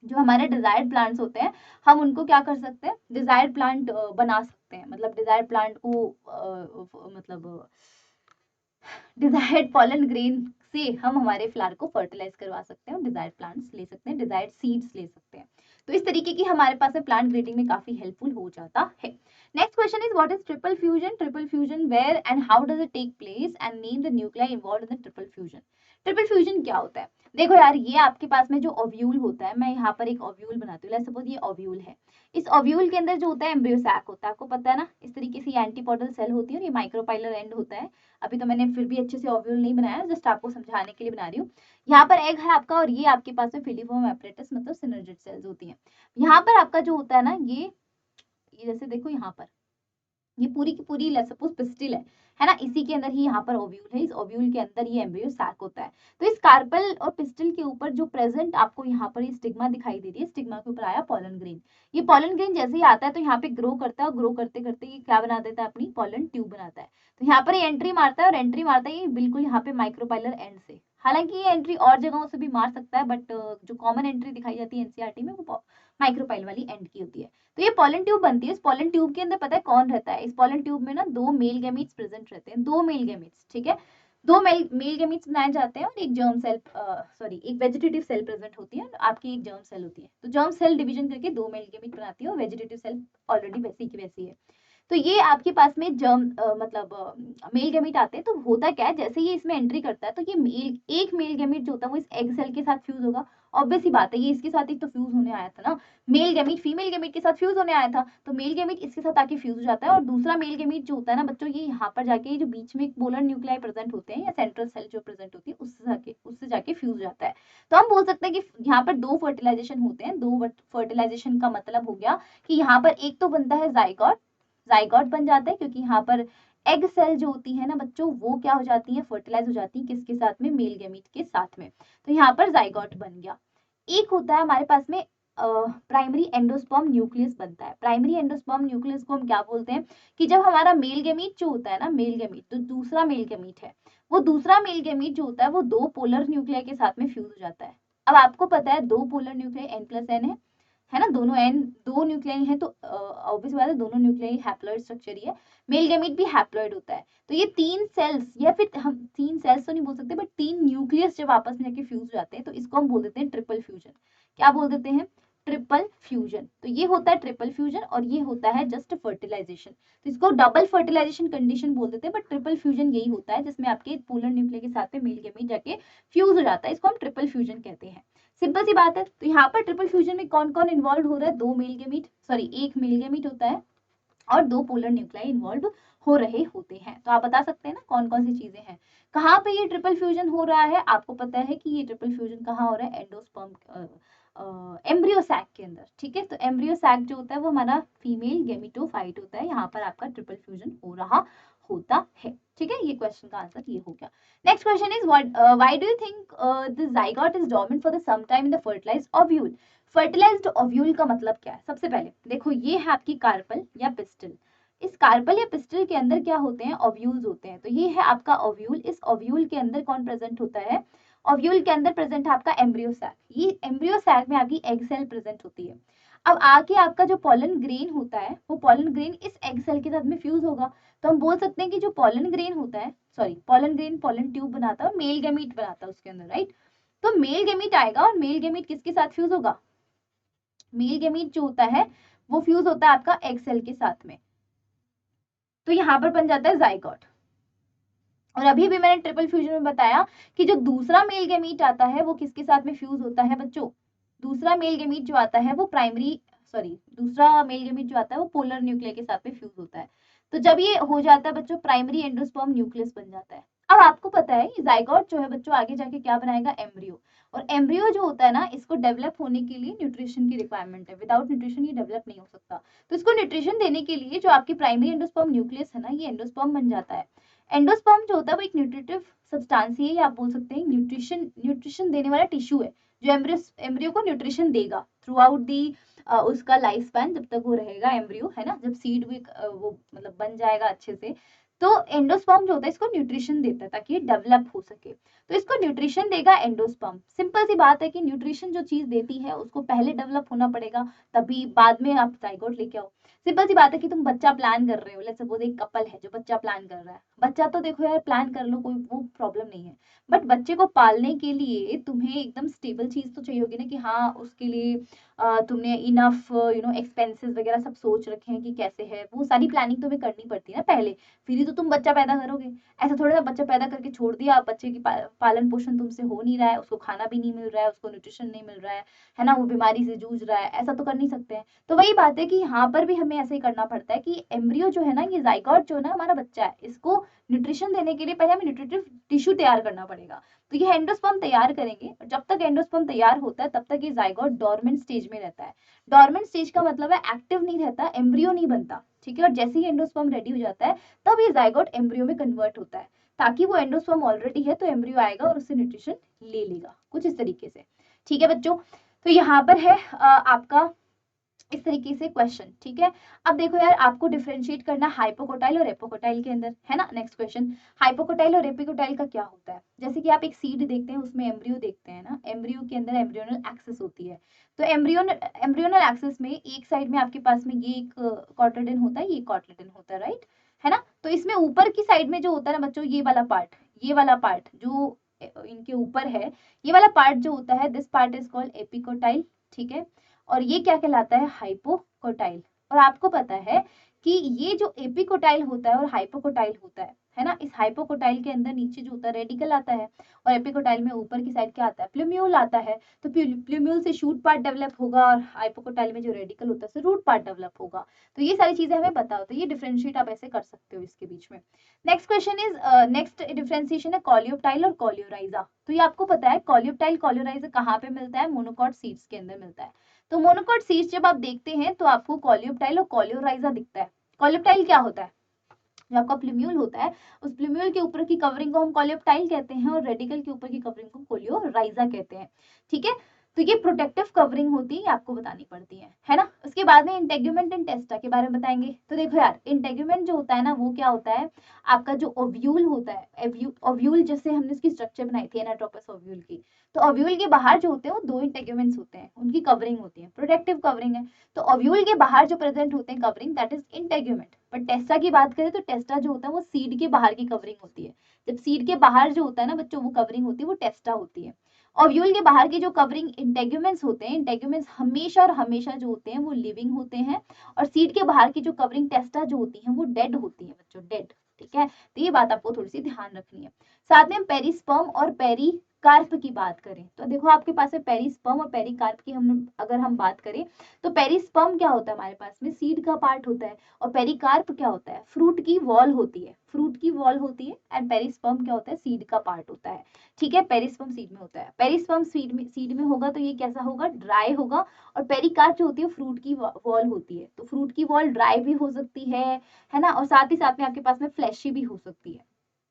जो हमारे डिजायर्ड प्लांट्स होते हैं, हम उनको क्या कर सकते हैं, डिजायर्ड प्लांट बना सकते हैं, मतलब डिजायर्ड प्लांट को मतलब डिजायर्ड पॉलन ग्रेन से हम हमारे फ्लावर को फर्टिलाइज करवा सकते हैं और डिजायर्ड प्लांट्स ले सकते हैं, डिजायर्ड सीड्स ले सकते हैं। तो इस तरीके की हमारे पास में प्लांट ब्रीडिंग में काफी हेल्पफुल हो जाता है। Next question is what is triple fusion? Triple fusion where and how does it take place and name the nuclei involved in the triple fusion. Triple fusion क्या होता है? देखो यार, ये आपके पास में जो ओव्यूल होता है, मैं यहाँ पर एक ओव्यूल बनाती हूँ, लेट्स सपोज ये ओव्यूल है। इस ओव्यूल के अंदर जो होता है एम्ब्रियो सैक होता है, आपको पता है ना, इस तरीके से एंटीपोडल सेल होती है और ये माइक्रोपाइलर एंड होता है। अभी तो मैंने फिर भी अच्छे से ओव्यूल नहीं बनाया, जस्ट आपको समझाने के लिए बना रही हूँ। यहाँ पर एग है आपका, और ये आपके पास में फिलीफॉर्म एपरेटस मतलब सिनर्जिड सेल्स होती हैं। यहाँ पर आपका जो होता है ना, ये जैसे देखो यहाँ पर ये पूरी की पूरी लेट्स सपोज पिस्टिल है ना, इसी के अंदर ही यहाँ पर ओव्यूल है, इस ओव्यूल के अंदर ये एम्ब्रियो सैक होता है। तो इस कार्पल और पिस्टिल के ऊपर जो प्रेजेंट आपको यहाँ पर ये स्टिग्मा दिखाई दे रही है, स्टिग्मा के ऊपर आया पॉलन ग्रेन। ये पॉलन ग्रेन जैसे ही आता है तो यहाँ पे ग्रो करता है, और ग्रो करते करते ये क्या बना देता है, अपनी पॉलन ट्यूब बनाता है। तो यहाँ पर एंट्री मारता है, और एंट्री मारता है ये बिल्कुल यहाँ पे माइक्रोपाइलर एंड से। हालांकि ये एंट्री और जगहों से भी मार सकता है, बट जो कॉमन एंट्री दिखाई जाती है एनसीईआरटी में वो माइक्रोपाइल वाली एंड की होती है। तो ये पॉलन ट्यूब बनती है। इस पॉलन ट्यूब के अंदर पता है कौन रहता है? इस पॉलन ट्यूब में ना 2 मेल गैमीट्स प्रेजेंट रहते हैं, 2 मेल गैमीट्स, ठीक है। 2 मेल गैमीट्स बनाए जाते हैं, और एक जर्म सेल एक वेजिटेटिव सेल प्रेजेंट होती है, आपकी एक जर्म सेल होती है। तो जर्म सेल डिवीजन करके 2 मेल गैमीट बनाती है, और वेजिटेटिव सेल ऑलरेडी वैसी की वैसी है। तो ये आपके पास में जर्म मेल गैमीट आते हैं। तो होता क्या है, जैसे ये इसमें एंट्री करता है तो ये एक मेल गैमीट जो होता है वो इस एग सेल के साथ फ्यूज होगा। ऑब्वियस ही बात है, ये इसके साथ ही तो फ्यूज होने आया था ना, मेल गैमीट फीमेल गैमीट के साथ फ्यूज होने आया था, तो मेल गैमीट इसके साथ आके फ्यूज हो जाता है। और दूसरा मेल गैमीट जो होता है ना बच्चों, ये यहाँ पर जाके जो बीच में पोलर न्यूक्लियाई प्रेजेंट होते हैं या सेंट्रल सेल जो प्रेजेंट होती है उससे जाके फ्यूज हो जाता है। तो हम बोल सकते हैं कि यहाँ पर 2 फर्टिलाइजेशन होते हैं। 2 फर्टिलाइजेशन का मतलब हो गया कि यहाँ पर एक तो बनता है जाइगोट, जाइगोट बन जाता है, क्योंकि यहाँ पर एग सेल जो होती है ना बच्चों, वो क्या हो जाती है, फर्टिलाइज हो जाती है, किसके साथ में, मेल गैमीट के साथ में। तो यहाँ पर जाइगोट बन गया। एक होता है हमारे पास में प्राइमरी एंडोस्पर्म न्यूक्लियस बनता है। प्राइमरी एंडोस्पर्म न्यूक्लियस को हम क्या बोलते हैं, कि जब हमारा मेल गैमीट जो होता है ना, मेल गैमीट तो दूसरा मेल गैमीट है, वो दूसरा मेल गैमीट जो होता है वो 2 पोलर न्यूक्लियाई के साथ में फ्यूज हो जाता है। अब आपको पता है 2 पोलर न्यूक्लियाई n+n है ना, दोनों एन 2 न्यूक्लियाई है, तो ऑब्वियस बात है दोनों न्यूक्लियाई हैप्लॉइड स्ट्रक्चर ही है। मेल गैमीट भी हैप्लॉइड होता है। तो ये 3 सेल्स, या फिर हम 3 सेल्स तो नहीं बोल सकते, बट 3 न्यूक्लियस जब आपस में जाके फ्यूज हो जाते हैं तो इसको हम बोल देते हैं ट्रिपल फ्यूजन। क्या बोल देते हैं? Triple fusion. तो ये होता है ट्रिपल फ्यूजन, और ये होता है जस्ट फर्टिलाइजेशन। तो इसको डबल फर्टिलाइजेशन कंडीशन बोल देते हैं, बट ट्रिपल फ्यूजन यही होता है जिसमें आपके पोलर न्यूक्लियाई के साथ में मेल गैमीट जाके फ्यूज हो जाता है, इसको हम ट्रिपल फ्यूजन कहते हैं। सिंपल सी बात है। तो यहाँ पर ट्रिपल फ्यूजन में कौन कौन इन्वॉल्व हो रहा है? 2 मेल गैमीट, एक मेल गैमीट होता है और 2 पोलर न्यूक्लियाई इन्वॉल्व हो रहे होते हैं। तो आप बता सकते हैं ना कौन कौन सी चीजें हैं, कहाँ पे ये ट्रिपल फ्यूजन हो रहा है? आपको पता है कि ये ट्रिपल फ्यूजन कहाँ हो रहा है? एंडोस्पर्म एम्ब्रियो सैक के अंदर, ठीक है। तो एम्ब्रियो सैक जो होता है वो हमारा फीमेल गेमिटोफाइट होता है, यहाँ पर आपका ट्रिपल फ्यूजन हो रहा होता है, ठीक है। ये क्वेश्चन का आंसर ये हो गया। Next question is why do you think the zygote is dominant for the some time in the fertilized ovule? Fertilized ovule का मतलब क्या है? सबसे पहले देखो, ये है आपकी कार्पल या पिस्टल। इस कार्पल या पिस्टल के अंदर क्या होते हैं? ओव्यूल्स होते हैं। तो ये है आपका ओव्यूल। इस ओव्यूल के अंदर कौन प्रेजेंट होता है? ओव्यूल के अंदर प्रेजेंट है आपका एम्ब्रियो सैक। ये एम्ब्रियो सैक में आपकी एग सेल प्रेजेंट होती है। अब आके आपका जो पॉलन ग्रेन होता है वो पॉलन ग्रेन इस एग सेल के साथ में फ्यूज होगा। तो हम बोल सकते हैं कि जो पॉलन ग्रेन होता है, पॉलन ग्रेन पॉलन ट्यूब बनाता है और मेल गैमीट बनाता है उसके अंदर, राइट। तो मेल गैमीट आएगा, और मेल गैमीट किसके साथ फ्यूज होगा? मेल गैमीट जो होता है वो फ्यूज होता है आपका एग सेल के साथ में। तो यहाँ पर बन जाता है जाइगोट। और अभी भी मैंने ट्रिपल फ्यूजन में बताया कि जो दूसरा मेल गैमीट आता है वो किसके साथ में फ्यूज होता है बच्चों? दूसरा मेल गैमीट जो आता है वो दूसरा मेल गैमीट जो आता है वो पोलर न्यूक्लियस के साथ में फ्यूज होता है। तो जब ये हो जाता है बच्चों, प्राइमरी एंडोस्पर्म न्यूक्लियस बन जाता है। अब आपको पता है ये जाइगोट जो है बच्चों आगे जाके क्या बनाएगा? एम्ब्रियो। और एम्ब्रियो जो होता है ना, इसको डेवलप होने के लिए न्यूट्रिशन की रिक्वायरमेंट है। विदाउट न्यूट्रिशन ये डेवलप नहीं हो सकता। तो इसको न्यूट्रिशन देने के लिए जो आपकी प्राइमरी एंडोस्पर्म न्यूक्लियस है ना, ये एंडोस्पर्म बन जाता है। एंडोस्पर्म जो होता है वो एक न्यूट्रिटिव सब्सटेंस है, या आप बोल सकते हैं न्यूट्रिशन देने वाला टिश्यू है, जो एम्ब्रियो को न्यूट्रिशन देगा थ्रू आउट दी उसका लाइफ स्पैन, जब तक वो रहेगा एम्ब्रियो, है ना, जब सीड भी वो मतलब बन जाएगा अच्छे से, तो एंडोस्पर्म जो होता है इसको न्यूट्रिशन देता है ताकि ये डेवलप हो सके। तो इसको न्यूट्रिशन देगा एंडोस्पर्म। सिंपल सी बात है कि न्यूट्रिशन जो चीज देती है उसको पहले डेवलप होना पड़ेगा, तभी बाद में आप जाइगोट लेके आओ। सिंपल सी बात है कि तुम बच्चा प्लान कर रहे हो, लेट्स सपोज एक कपल है जो बच्चा प्लान कर रहा है, बच्चा तो देखो यार प्लान कर लो, कोई वो प्रॉब्लम नहीं है, बट बच्चे को पालने के लिए तुम्हें एकदम स्टेबल चीज तो चाहिए होगी ना, कि हाँ उसके लिए तुमने इनफ एक्सपेंसेस वगैरह सब सोच रखे हैं कि कैसे है, वो सारी प्लानिंग तुम्हें करनी पड़ती है ना पहले, फिर ही तो तुम बच्चा पैदा करोगे। ऐसा थोड़ा ना बच्चा पैदा करके छोड़ दिया, बच्चे की पालन पोषण तुमसे हो नहीं रहा है, उसको खाना भी नहीं मिल रहा है, उसको न्यूट्रिशन नहीं मिल रहा है ना, वो बीमारी से जूझ रहा है, ऐसा तो कर नहीं सकते हैं। तो वही बात है कि यहाँ पर भी हमें ऐसे ही करना पड़ता है कि एम्ब्रियो जो है ना, ये जाइगोट जो है ना हमारा बच्चा है, इसको न्यूट्रिशन देने के लिए पहले हमें न्यूट्रिटिव टिश्यू तैयार करना पड़ेगा। तो ये एंडोस्पर्म तैयार करेंगे, और जब तक एंडोस्पर्म तैयार होता है तब तक ये जाइगोट डोरमेंट स्टेज में रहता है। डोरमेंट स्टेज का मतलब है एक्टिव नहीं रहता, एम्ब्रियो नहीं बनता, ठीक है। और जैसे ही एंडोस्पर्म रेडी हो जाता है तब ये जाइगोट एम्ब्रियो में कन्वर्ट होता है, ताकि वो एंडोस्पर्म ऑलरेडी है तो एम्ब्रियो आएगा और उससे न्यूट्रिशन ले लेगा, कुछ इस तरीके से, ठीक है बच्चों। तो यहाँ पर है आपका इस तरीके से क्वेश्चन, ठीक है। अब देखो यार, आपको डिफरेंशिएट करना हाइपोकोटाइल और एपोकोटाइल के अंदर, है ना। नेक्स्ट क्वेश्चन, हाइपोकोटाइल और एपिकोटाइल का क्या होता है। जैसे कि आप एक सीड देखते हैं, उसमें एम्ब्रियो देखते हैं ना, एम्ब्रियो के अंदर एम्ब्रियोनल एक्सिस होती है। तो एम्ब्रियोनल एक्सिस में एक साइड में आपके पास में ये एक कॉटलेडन होता है, ये कॉटलेडन होता है, राइट, है ना। तो इसमें ऊपर की साइड में जो होता है ना बच्चों, ये वाला पार्ट जो इनके ऊपर है, ये वाला पार्ट जो होता है, this part is called epicotyl, ठीक है। और ये क्या कहलाता है, हाइपोकोटाइल। और आपको पता है कि ये जो एपिकोटाइल होता है और हाइपोकोटाइल होता है ना, इस हाइपोकोटाइल के अंदर नीचे जो होता है रेडिकल आता है, और एपिकोटाइल में ऊपर की साइड क्या आता है, प्लूम्यूल आता है। तो प्लूम्यूल से शूट पार्ट डेवलप होगा, और हाइपोकोटाइल में जो रेडिकल होता है उससे रूट पार्ट डेवलप होगा। तो ये सारी चीजें हमें पता होता है, ये डिफरेंशिएट आप ऐसे कर सकते हो इसके बीच में। Next question is, next differentiation है कॉलियोप्टाइल और कॉलियोराइजा। तो ये आपको पता है कॉलियोप्टाइल कॉलियोराइजा कहाँ पे मिलता है, मोनोकॉट सीड्स के अंदर मिलता है। तो मोनोकॉट सीड्स जब आप देखते हैं तो आपको कॉलियोप्टाइल और कॉलियोराइजा दिखता है। कॉलियोप्टाइल क्या होता है, जो आपका प्लूम्यूल होता है, उस प्लूम्यूल के ऊपर की कवरिंग को हम कॉलियोप्टाइल कहते हैं, और रेडिकल के ऊपर की कवरिंग को कॉलियोराइजा कहते हैं, ठीक है। तो ये प्रोटेक्टिव कवरिंग होती है, आपको बतानी पड़ती है ना। उसके बाद में इंटेगुमेंट एंड टेस्टा के बारे में बताएंगे। तो देखो यार, इंटेगुमेंट जो होता है ना, वो क्या होता है, आपका जो ओव्यूल होता है, ओव्यूल जैसे हमने इसकी स्ट्रक्चर बनाई थी एनाटोपस ओव्यूल की, तो ओव्यूल के बाहर जो होते हैं वो 2 इंटेगुमेंट्स होते हैं, उनकी कवरिंग होती है, प्रोटेक्टिव कवरिंग है। तो ओव्यूल के बाहर जो प्रेजेंट होते हैं कवरिंग, दैट इज इंटेगुमेंट। पर टेस्टा की बात करें तो टेस्टा जो होता है वो सीड के बाहर की कवरिंग होती है। जब सीड के बाहर जो होता है ना बच्चों, वो कवरिंग होती है, वो टेस्टा होती है। ओव्यूल के बाहर की जो कवरिंग इंटेगुमेंट्स होते हैं, इंटेगुमेंट्स हमेशा और हमेशा जो होते हैं वो लिविंग होते हैं, और सीड के बाहर की जो कवरिंग टेस्टा जो होती है वो डेड होती है बच्चों, डेड, ठीक है। तो ये बात आपको थोड़ी सी ध्यान रखनी है। साथ में पेरिस्पर्म और पेरिकार्प की बात करें तो देखो आपके पास है पेरिस्पर्म और पेरिकार्प की, हम अगर हम बात करें तो पेरिस्पर्म क्या होता है हमारे पास में, सीड का पार्ट होता है, और पेरिकार्प क्या होता है, फ्रूट की वॉल होती है, फ्रूट की वॉल होती है। एंड पेरिस्पर्म क्या होता है, सीड का पार्ट होता है, ठीक है। पेरिस्पर्म सीड में होता है, पेरिस्पर्म सीड में होगा तो ये कैसा होगा, ड्राई होगा। और पेरिकार्प जो होती है फ्रूट की वॉल होती है, तो फ्रूट की वॉल ड्राई भी हो सकती है ना, और साथ ही साथ में आपके पास में फ्लैशी भी हो सकती है,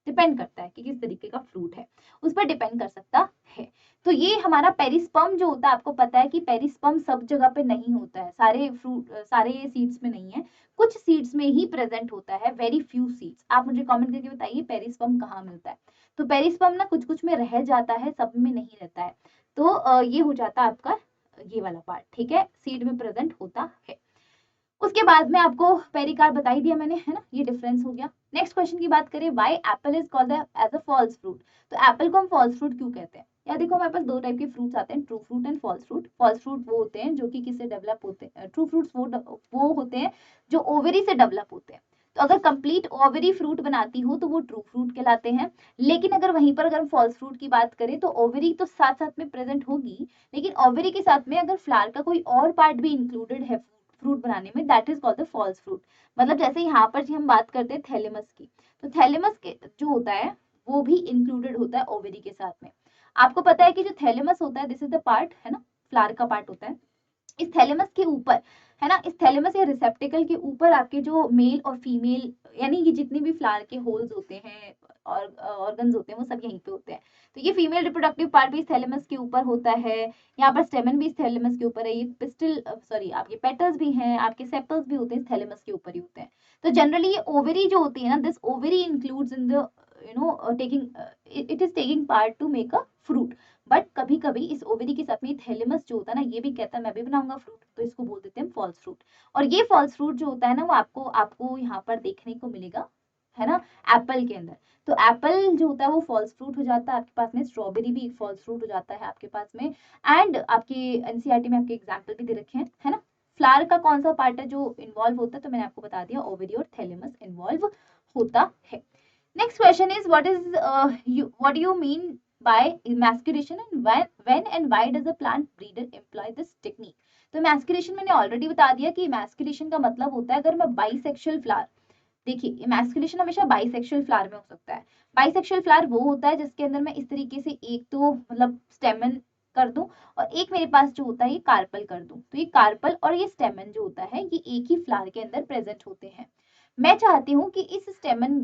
डिपेंड करता है कि किस तरीके का फ्रूट है, उस पर डिपेंड कर सकता है। तो ये हमारा पेरिस्पर्म जो होता है, आपको पता है कि पेरिस्पर्म सब जगह पे नहीं होता है, सारे सीड्स में नहीं है, कुछ सीड्स में ही प्रेजेंट होता है, वेरी फ्यू सीड्स। आप मुझे कमेंट करके बताइए पेरिस्पर्म कहाँ मिलता है। तो पेरिस्पर्म ना कुछ कुछ में रह जाता है, सब में नहीं रहता है। तो ये हो जाता है आपका ये वाला पार्ट, ठीक है, सीड में प्रेजेंट होता है। उसके बाद में आपको पेरिकार्प बता ही दिया मैंने, है ना, ये डिफरेंस हो गया। नेक्स्ट क्वेश्चन की बात करें, why apple is called as a false fruit. तो एप्पल को हम फॉल्स फ्रूट क्यों कहते हैं, या देखो हमारे पास 2 टाइप के फ्रूट्स आते हैं, true fruit and false fruit. False fruit वो होते हैं जो कि किससे डेवलप होते हैं, ट्रू फ्रूट्स वो होते हैं जो ओवरी से डेवलप होते हैं। तो अगर कंप्लीट ओवरी फ्रूट बनाती हो तो वो ट्रू फ्रूट कहलाते हैं। लेकिन अगर वहीं पर अगर हम फॉल्स फ्रूट की बात करें तो ओवरी तो साथ साथ में प्रेजेंट होगी, लेकिन ओवरी के साथ में अगर फ्लावर का कोई और पार्ट भी इंक्लूडेड है फ्रूट बनाने में, that is called the false fruit. मतलब जैसे यहाँ पर जी हम बात करते हैं थैलेमस की, तो थैलेमस के जो होता है वो भी इंक्लूडेड होता है ओवरी के साथ में। आपको पता है कि जो थैलेमस होता है, दिस इज द पार्ट, है ना, फ्लावर का पार्ट होता है। इस थैलेमस के ऊपर, है ना। इस थैलेमस या रिसेप्टिकल के ऊपर आपके जो मेल और फीमेल यानी कि जितनी भी फ्लावर के होल्स होते हैं और ऑर्गन्स होते हैं वो सब यहीं पे होते हैं। तो ये फीमेल रिप्रोडक्टिव पार्ट भी इस थैलेमस के ऊपर होता है। यहाँ पर स्टेमन भी इस थैलेमस के ऊपर है। ये पिस्टल सॉरी आपके पेटल्स भी हैं, आपके सेपल्स भी होते हैं इस थैलेमस के ऊपर ही होते हैं। तो जनरली ये ओवरी जो होती है ना, this ovary includes in the taking it is taking part two make a fruit. But कभी कभी इस ओवरी के साथ में थैलेमस जो होता है ना, ये भी कहता है मैं भी बनाऊंगा फ्रूट, तो इसको बोल देते हैं फॉल्स फ्रूट। और ये फॉल्स फ्रूट जो होता है ना, वो आपको आपको यहाँ पर देखने को मिलेगा, है ना, एप्पल के अंदर। तो एप्पल जो होता है वो फॉल्स फ्रूट हो जाता है आपके पास में, स्ट्रॉबेरी भी फॉल्स फ्रूट हो जाता है आपके पास में। एंड आपके एनसीईआरटी में आपके एग्जाम्पल भी दे रखे हैं, है ना। फ्लावर का कौन सा पार्ट है जो इन्वॉल्व होता है, तो मैंने आपको बता दिया ओवरी और थैलेमस इन्वॉल्व होता है। Next question is what do you mean by emasculation and when and why does a plant breeder employ this technique? तो emasculation मैंने ऑलरेडी बता दिया कि emasculation का मतलब होता है अगर मैं बाइसेक्सुअल फ्लावर, देखिए इमेस्कुलेशन हमेशा बाइसेक्सुअल फ्लावर में हो सकता है। बाइसेक्सुअल फ्लावर वो होता है जिसके अंदर मैं इस तरीके से एक तो मतलब स्टेमन कर दूं और एक मेरे पास जो होता है ये कार्पल कर दूं। तो ये कार्पल और ये स्टेमन जो होता है ये एक ही फ्लावर के अंदर प्रेजेंट होते हैं। मैं चाहती हूँ कि इस स्टेमन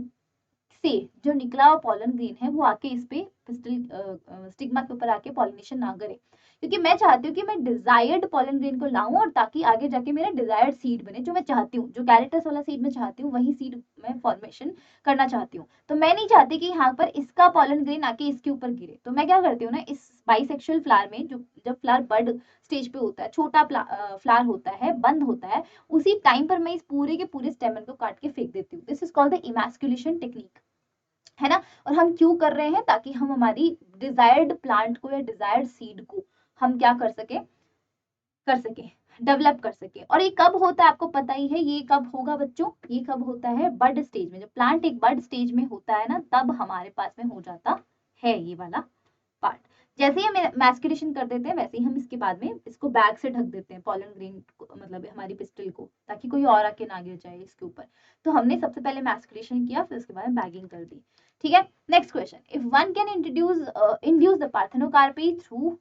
से जो निकला हुआ पॉलन ग्रेन है वो आके इस पे पिस्टल स्टिग्मा के ऊपर आके पॉलिनेशन ना करे, क्योंकि मैं चाहती हूँ कि मैं डिजायर्ड पॉलन ग्रेन को लाऊं और ताकि आगे जाके मेरा डिजायर्ड सीड बने, जो मैं चाहती हूँ, जो कैरेक्टर्स वाला सीड मैं चाहती हूँ वही सीड मैं फॉर्मेशन करना चाहती हूँ। तो मैं नहीं चाहती कि यहाँ पर इसका पॉलन ग्रेन आके इसके ऊपर गिरे। तो मैं क्या करती हूँ ना, इस बाइसेक्सुअल फ्लावर में जो जब फ्लावर बड स्टेज पे होता है, छोटा फ्लावर होता है, बंद होता है, उसी टाइम पर मैं इस पूरे के पूरे स्टेमन को काट के फेंक देती हूँ। This is called the emasculation technique, है ना। और हम क्यों कर रहे हैं, ताकि हम हमारी डिजायर्ड प्लांट को या डिजायर्ड सीड को हम क्या कर सके डेवलप कर सके। और ये कब होता है आपको पता ही है, ये कब होगा बच्चों, ये कब होता है बड स्टेज में। जब प्लांट एक बड स्टेज में होता है ना, तब हमारे पास में हो जाता है ये वाला पार्ट। जैसे ही हम मैस्कुलेशन कर देते हैं वैसे ही हम इसके बाद में इसको बैग से ढक देते हैं, पॉलन ग्रेन मतलब हमारी पिस्टल को, ताकि कोई और आके ना गिर जाए इसके ऊपर। तो हमने सबसे पहले मैस्कुलेशन किया, फिर उसके बाद बैगिंग कर दी। ठीक है, next question, if one can induce the parthenocarpy through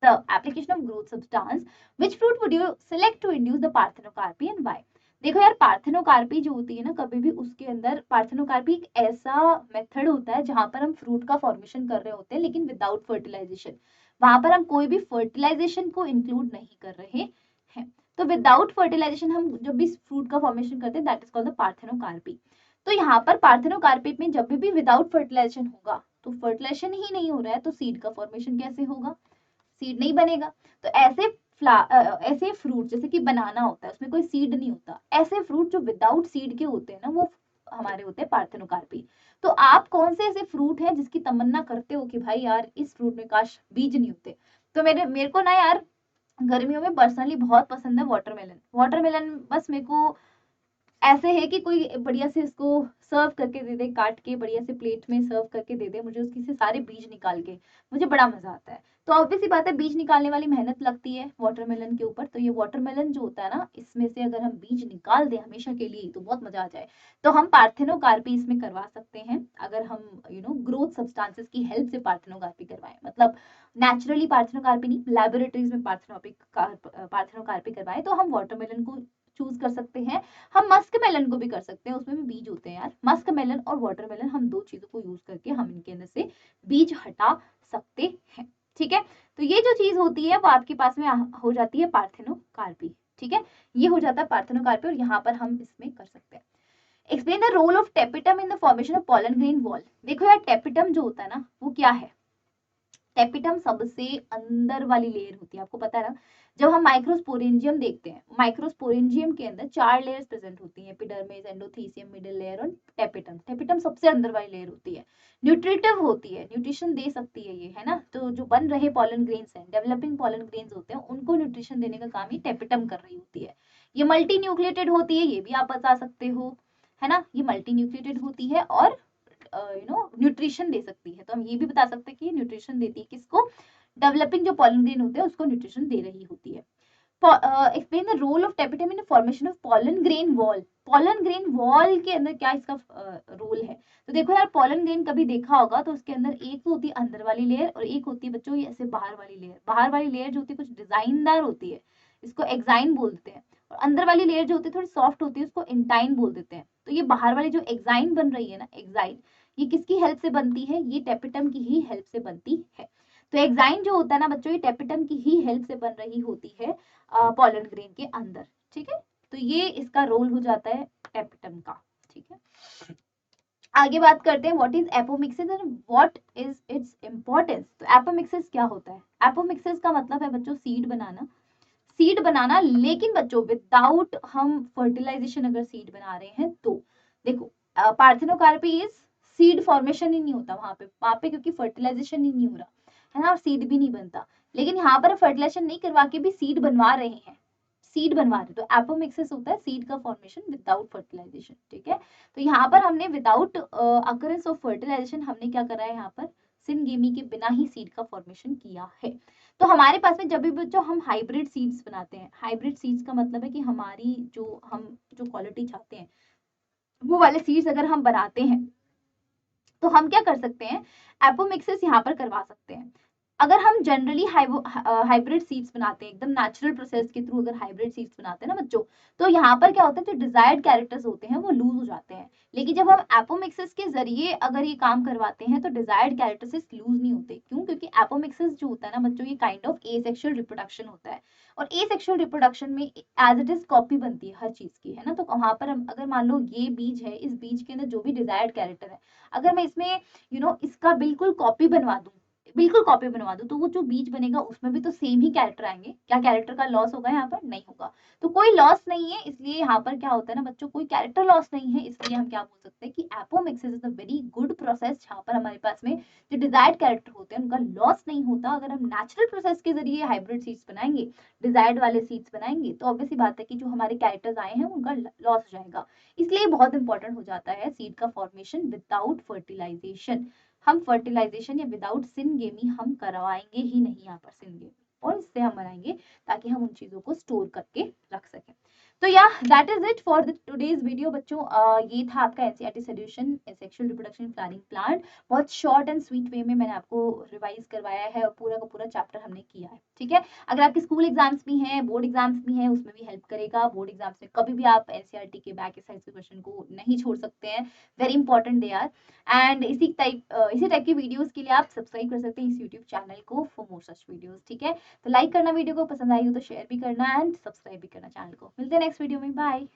the application of growth substance, which fruit would you select to induce the parthenocarpy and why? देखो यार, पार्थेनोकार्पी जो होती है ना, कभी भी उसके अंदर पार्थेनोकार्पी एक ऐसा मेथड होता है जहां पर हम फ्रूट का फॉर्मेशन कर रहे होते हैं लेकिन विदाउट फर्टिलाइजेशन। वहां पर हम कोई भी फर्टिलाइजेशन को इंक्लूड नहीं कर रहे हैं। तो विदाउट फर्टिलाइजेशन हम जब भी फ्रूट का फॉर्मेशन करते हैं, that is called the parthenocarpy. तो यहाँ पर पार्थेनोकार्पी में जब भी विदाउट फर्टिलाइजेशन होगा, तो फर्टिलाइजेशन ही नहीं हो रहा है तो सीड का फॉर्मेशन कैसे होगा, सीड नहीं बनेगा। तो ऐसे फ्रूट जैसे कि बनाना होता है, उसमें कोई सीड नहीं होता, ऐसे फ्रूट जो विदाउट सीड के होते हैं ना, वो हमारे होते हैं पार्थेनोकार्पी। तो आप कौन से ऐसे फ्रूट हैं जिसकी तमन्ना करते हो कि भाई यार इस फ्रूट में काश बीज नहीं होते? तो मेरे को ना यार गर्मियों में पर्सनली बहुत पसंद है वाटरमेलन। वाटरमेलन बस मेरे को ऐसे है कि कोई बढ़िया से इसको सर्व करके दे दे, काट के बढ़िया से प्लेट में सर्व करके दे दे मुझे, उसकी से सारे बीज निकाल के, मुझे बड़ा मजा आता है। तो ऑब्वियस सी बात है, बीज निकालने वाली मेहनत लगती है वाटरमेलन के ऊपर। तो ये वाटरमेलन जो होता है ना, इसमें से अगर हम बीज निकाल दें हमेशा के लिए तो बहुत मजा आ जाए। तो हम पार्थेनोकार्पी इसमें करवा सकते हैं अगर हम ग्रोथ सब्सटेंसेस की हेल्प से पार्थेनोकार्पी करवाएं। मतलब नेचुरली पार्थेनोकार्पी नहीं, लैबोरेटरीज में पार्थेनोकार्पी करवाएं, तो हम वाटरमेलन को चूज कर सकते हैं। हम मस्क मेलन को भी कर सकते हैं, उसमें भी बीज होते हैं यार। मस्क मेलन और वाटरमेलन, हम दो चीजों को यूज करके हम इनके अंदर से बीज हटा सकते हैं। ठीक है, तो ये जो चीज होती है वो आपके पास में हो जाती है पार्थेनोकार्पी। ठीक है, ये हो जाता है पार्थेनोकार्पी और यहाँ पर हम इसमें कर सकते हैं। Explain the role of tapetum in the formation of pollen grain wall. देखो यार, टेपिटम जो होता है ना, वो क्या है? टेपिटम सबसे अंदर वाली लेयर होती है, आपको पता है ना। जब हम माइक्रोस्पोरेंजियम देखते हैं, माइक्रोस्पोरेंजियम के अंदर 4 लेयर्स प्रेजेंट होती हैं, एपिडर्मिस, एंडोथीसियम, मिडिल लेयर और टेपिटम। टेपिटम सबसे अंदर वाली लेयर होती है, न्यूट्रिटिव होती है, न्यूट्रिशन दे सकती है ये, है ना। तो जो बन रहे पॉलन ग्रेन्स हैं, डेवलपिंग पॉलन ग्रेन्स होते हैं, उनको न्यूट्रिशन देने का काम ही टेपिटम कर रही होती है। ये मल्टी न्यूक्लिएटेड होती है, ये भी आप बता सकते हो, है ना। ये मल्टी न्यूक्लिएटेड होती है और न्यूट्रिशन दे सकती है। तो हम ये भी बता सकते हैं कि न्यूट्रिशन देती है किसको? डेवलपिंग जो पॉलन ग्रेन होते हैं उसको न्यूट्रिशन दे रही होती है। Explain the role of tapetum in formation of pollen grain wall. Pollen grain wall के अंदर क्या इसका रोल है? तो देखो यार, पॉलन ग्रेन कभी देखा होगा तो उसके अंदर एक तो होती है अंदर वाली लेयर और एक होती है बच्चों ये ऐसे बाहर वाली लेयर। बाहर वाली लेयर जो होती है कुछ डिजाइनदार होती है, इसको एक्साइन बोल देते हैं। और अंदर वाली लेयर जो होती है थोड़ी सॉफ्ट होती है, उसको इंटाइन बोल देते हैं। तो ये बाहर वाली जो एक्साइन बन रही है ना, एक्साइन, ये किसकी हेल्प से बनती है? ये टेपिटम की ही हेल्प से बनती है। तो एक्साइन जो होता है ना बच्चों, ये टेपिटम की ही हेल्प से बन रही होती है पॉलन ग्रेन के अंदर। ठीक है, तो ये इसका रोल हो जाता है टेपिटम का। ठीक है, आगे बात करते हैं what is apomixis and what is its importance. तो एपोमिक्सिस क्या होता है? एपोमिक्सिस का मतलब है बच्चों सीड बनाना, सीड बनाना, लेकिन बच्चों विदाउट हम फर्टिलाइजेशन अगर सीड बना रहे हैं तो देखो पार्थेनोकार्पी इज सीड फॉर्मेशन ही नहीं होता वहां पे क्योंकि फर्टिलाइजेशन ही नहीं हो रहा है ना, और सीड भी नहीं बनता। लेकिन यहाँ पर फर्टिलाइजेशन नहीं करवा के भी सीड बनवा रहे हैं, सीड बनवा रहे, तो एपोमिक्सिस होता है सीड का फॉर्मेशन विदाउट फर्टिलाइजेशन। ठीक है, तो यहाँ पर हमने विदाउट अकरेंस ऑफ फर्टिलाइजेशन हमने क्या करा है, यहाँ पर सिनगेमी के बिना ही सीड का फॉर्मेशन किया है। तो हमारे पास में जब भी बच्चों हम हाइब्रिड सीड्स बनाते हैं, हाइब्रिड सीड्स का मतलब है कि हमारी हम जो क्वालिटी चाहते हैं वो वाले सीड्स अगर हम बनाते हैं तो हम क्या कर सकते हैं, एपोमिक्सिस यहाँ पर करवा सकते हैं। अगर हम जनरली हाइब्रिड सीड्स बनाते हैं, एकदम नेचुरल प्रोसेस के थ्रू अगर हाइब्रिड सीड्स बनाते हैं ना बच्चों, तो यहाँ पर क्या होता है, जो डिजायर्ड कैरेक्टर्स होते हैं वो लूज हो जाते हैं। लेकिन जब हम एपोमिक्सिस के जरिए अगर ये काम करवाते हैं तो डिजायर्ड कैरेक्टर्स लूज नहीं होते। क्यों? क्योंकि एपोमिक्सिस जो होता है ना बच्चों, ये काइंड ऑफ एसेक्सुअल रिप्रोडक्शन होता है, और एसेक्सुअल रिप्रोडक्शन में एज इट इज कॉपी बनती है हर चीज की, है ना। तो वहां पर हम अगर मान लो ये बीज है, इस बीज के अंदर जो भी डिजायर्ड कैरेक्टर है, अगर मैं इसमें इसका बिल्कुल कॉपी बनवा दूं, बिल्कुल कॉपी बनवा दो, तो वो जो बीज बनेगा उसमें भी तो सेम ही कैरेक्टर आएंगे। क्या कैरेक्टर का लॉस होगा? यहाँ पर नहीं होगा। तो कोई लॉस नहीं है, इसलिए यहाँ पर क्या होता है ना बच्चों, कोई कैरेक्टर लॉस नहीं है, इसलिए हम क्या बोल सकते हैं कि apomixis is a very good process, जहाँ पर हमारे पास में जो डिजायर्ड कैरेक्टर होते हैं उनका लॉस नहीं होता। अगर हम नेचुरल प्रोसेस के जरिए हाइब्रिड सीड्स बनाएंगे, डिजायर्ड वाले सीड्स बनाएंगे, तो ऑब्वियस बात है कि जो हमारे कैरेक्टर्स आए हैं उनका लॉस हो जाएगा। इसलिए बहुत इंपॉर्टेंट हो जाता है सीड का फॉर्मेशन विदाउट फर्टिलाइजेशन। हम फर्टिलाइजेशन या विदाउट सिनगेमी हम करवाएंगे ही नहीं यहाँ पर सिनगेमी, और इससे हम बनाएंगे ताकि हम उन चीजों को स्टोर करके रख सकें। तो या that is it for today's video बच्चों। ये था आपका NCERT solution sexual reproduction flowering plant. बहुत शॉर्ट एंड स्वीट वे में मैंने आपको रिवाइज करवाया है और पूरा का पूरा चैप्टर हमने किया है। ठीक है, अगर आपके स्कूल एग्जाम्स भी हैं, बोर्ड एग्जाम्स भी हैं, उसमें भी हेल्प करेगा। बोर्ड एग्जाम्स में कभी भी आप एनसीईआरटी के बैक साइड के क्वेश्चन को नहीं छोड़ सकते हैं, very important they are. And इसी टाइप की वीडियोस के लिए आप सब्सक्राइब कर सकते हैं इस यूट्यूब चैनल को फॉर मोर सच वीडियोस। ठीक है, तो लाइक करना, वीडियो को पसंद आई हो तो शेयर भी करना एंड सब्सक्राइब भी करना चैनल को। मिलते हैं नेक्स्ट वीडियो में, बाय।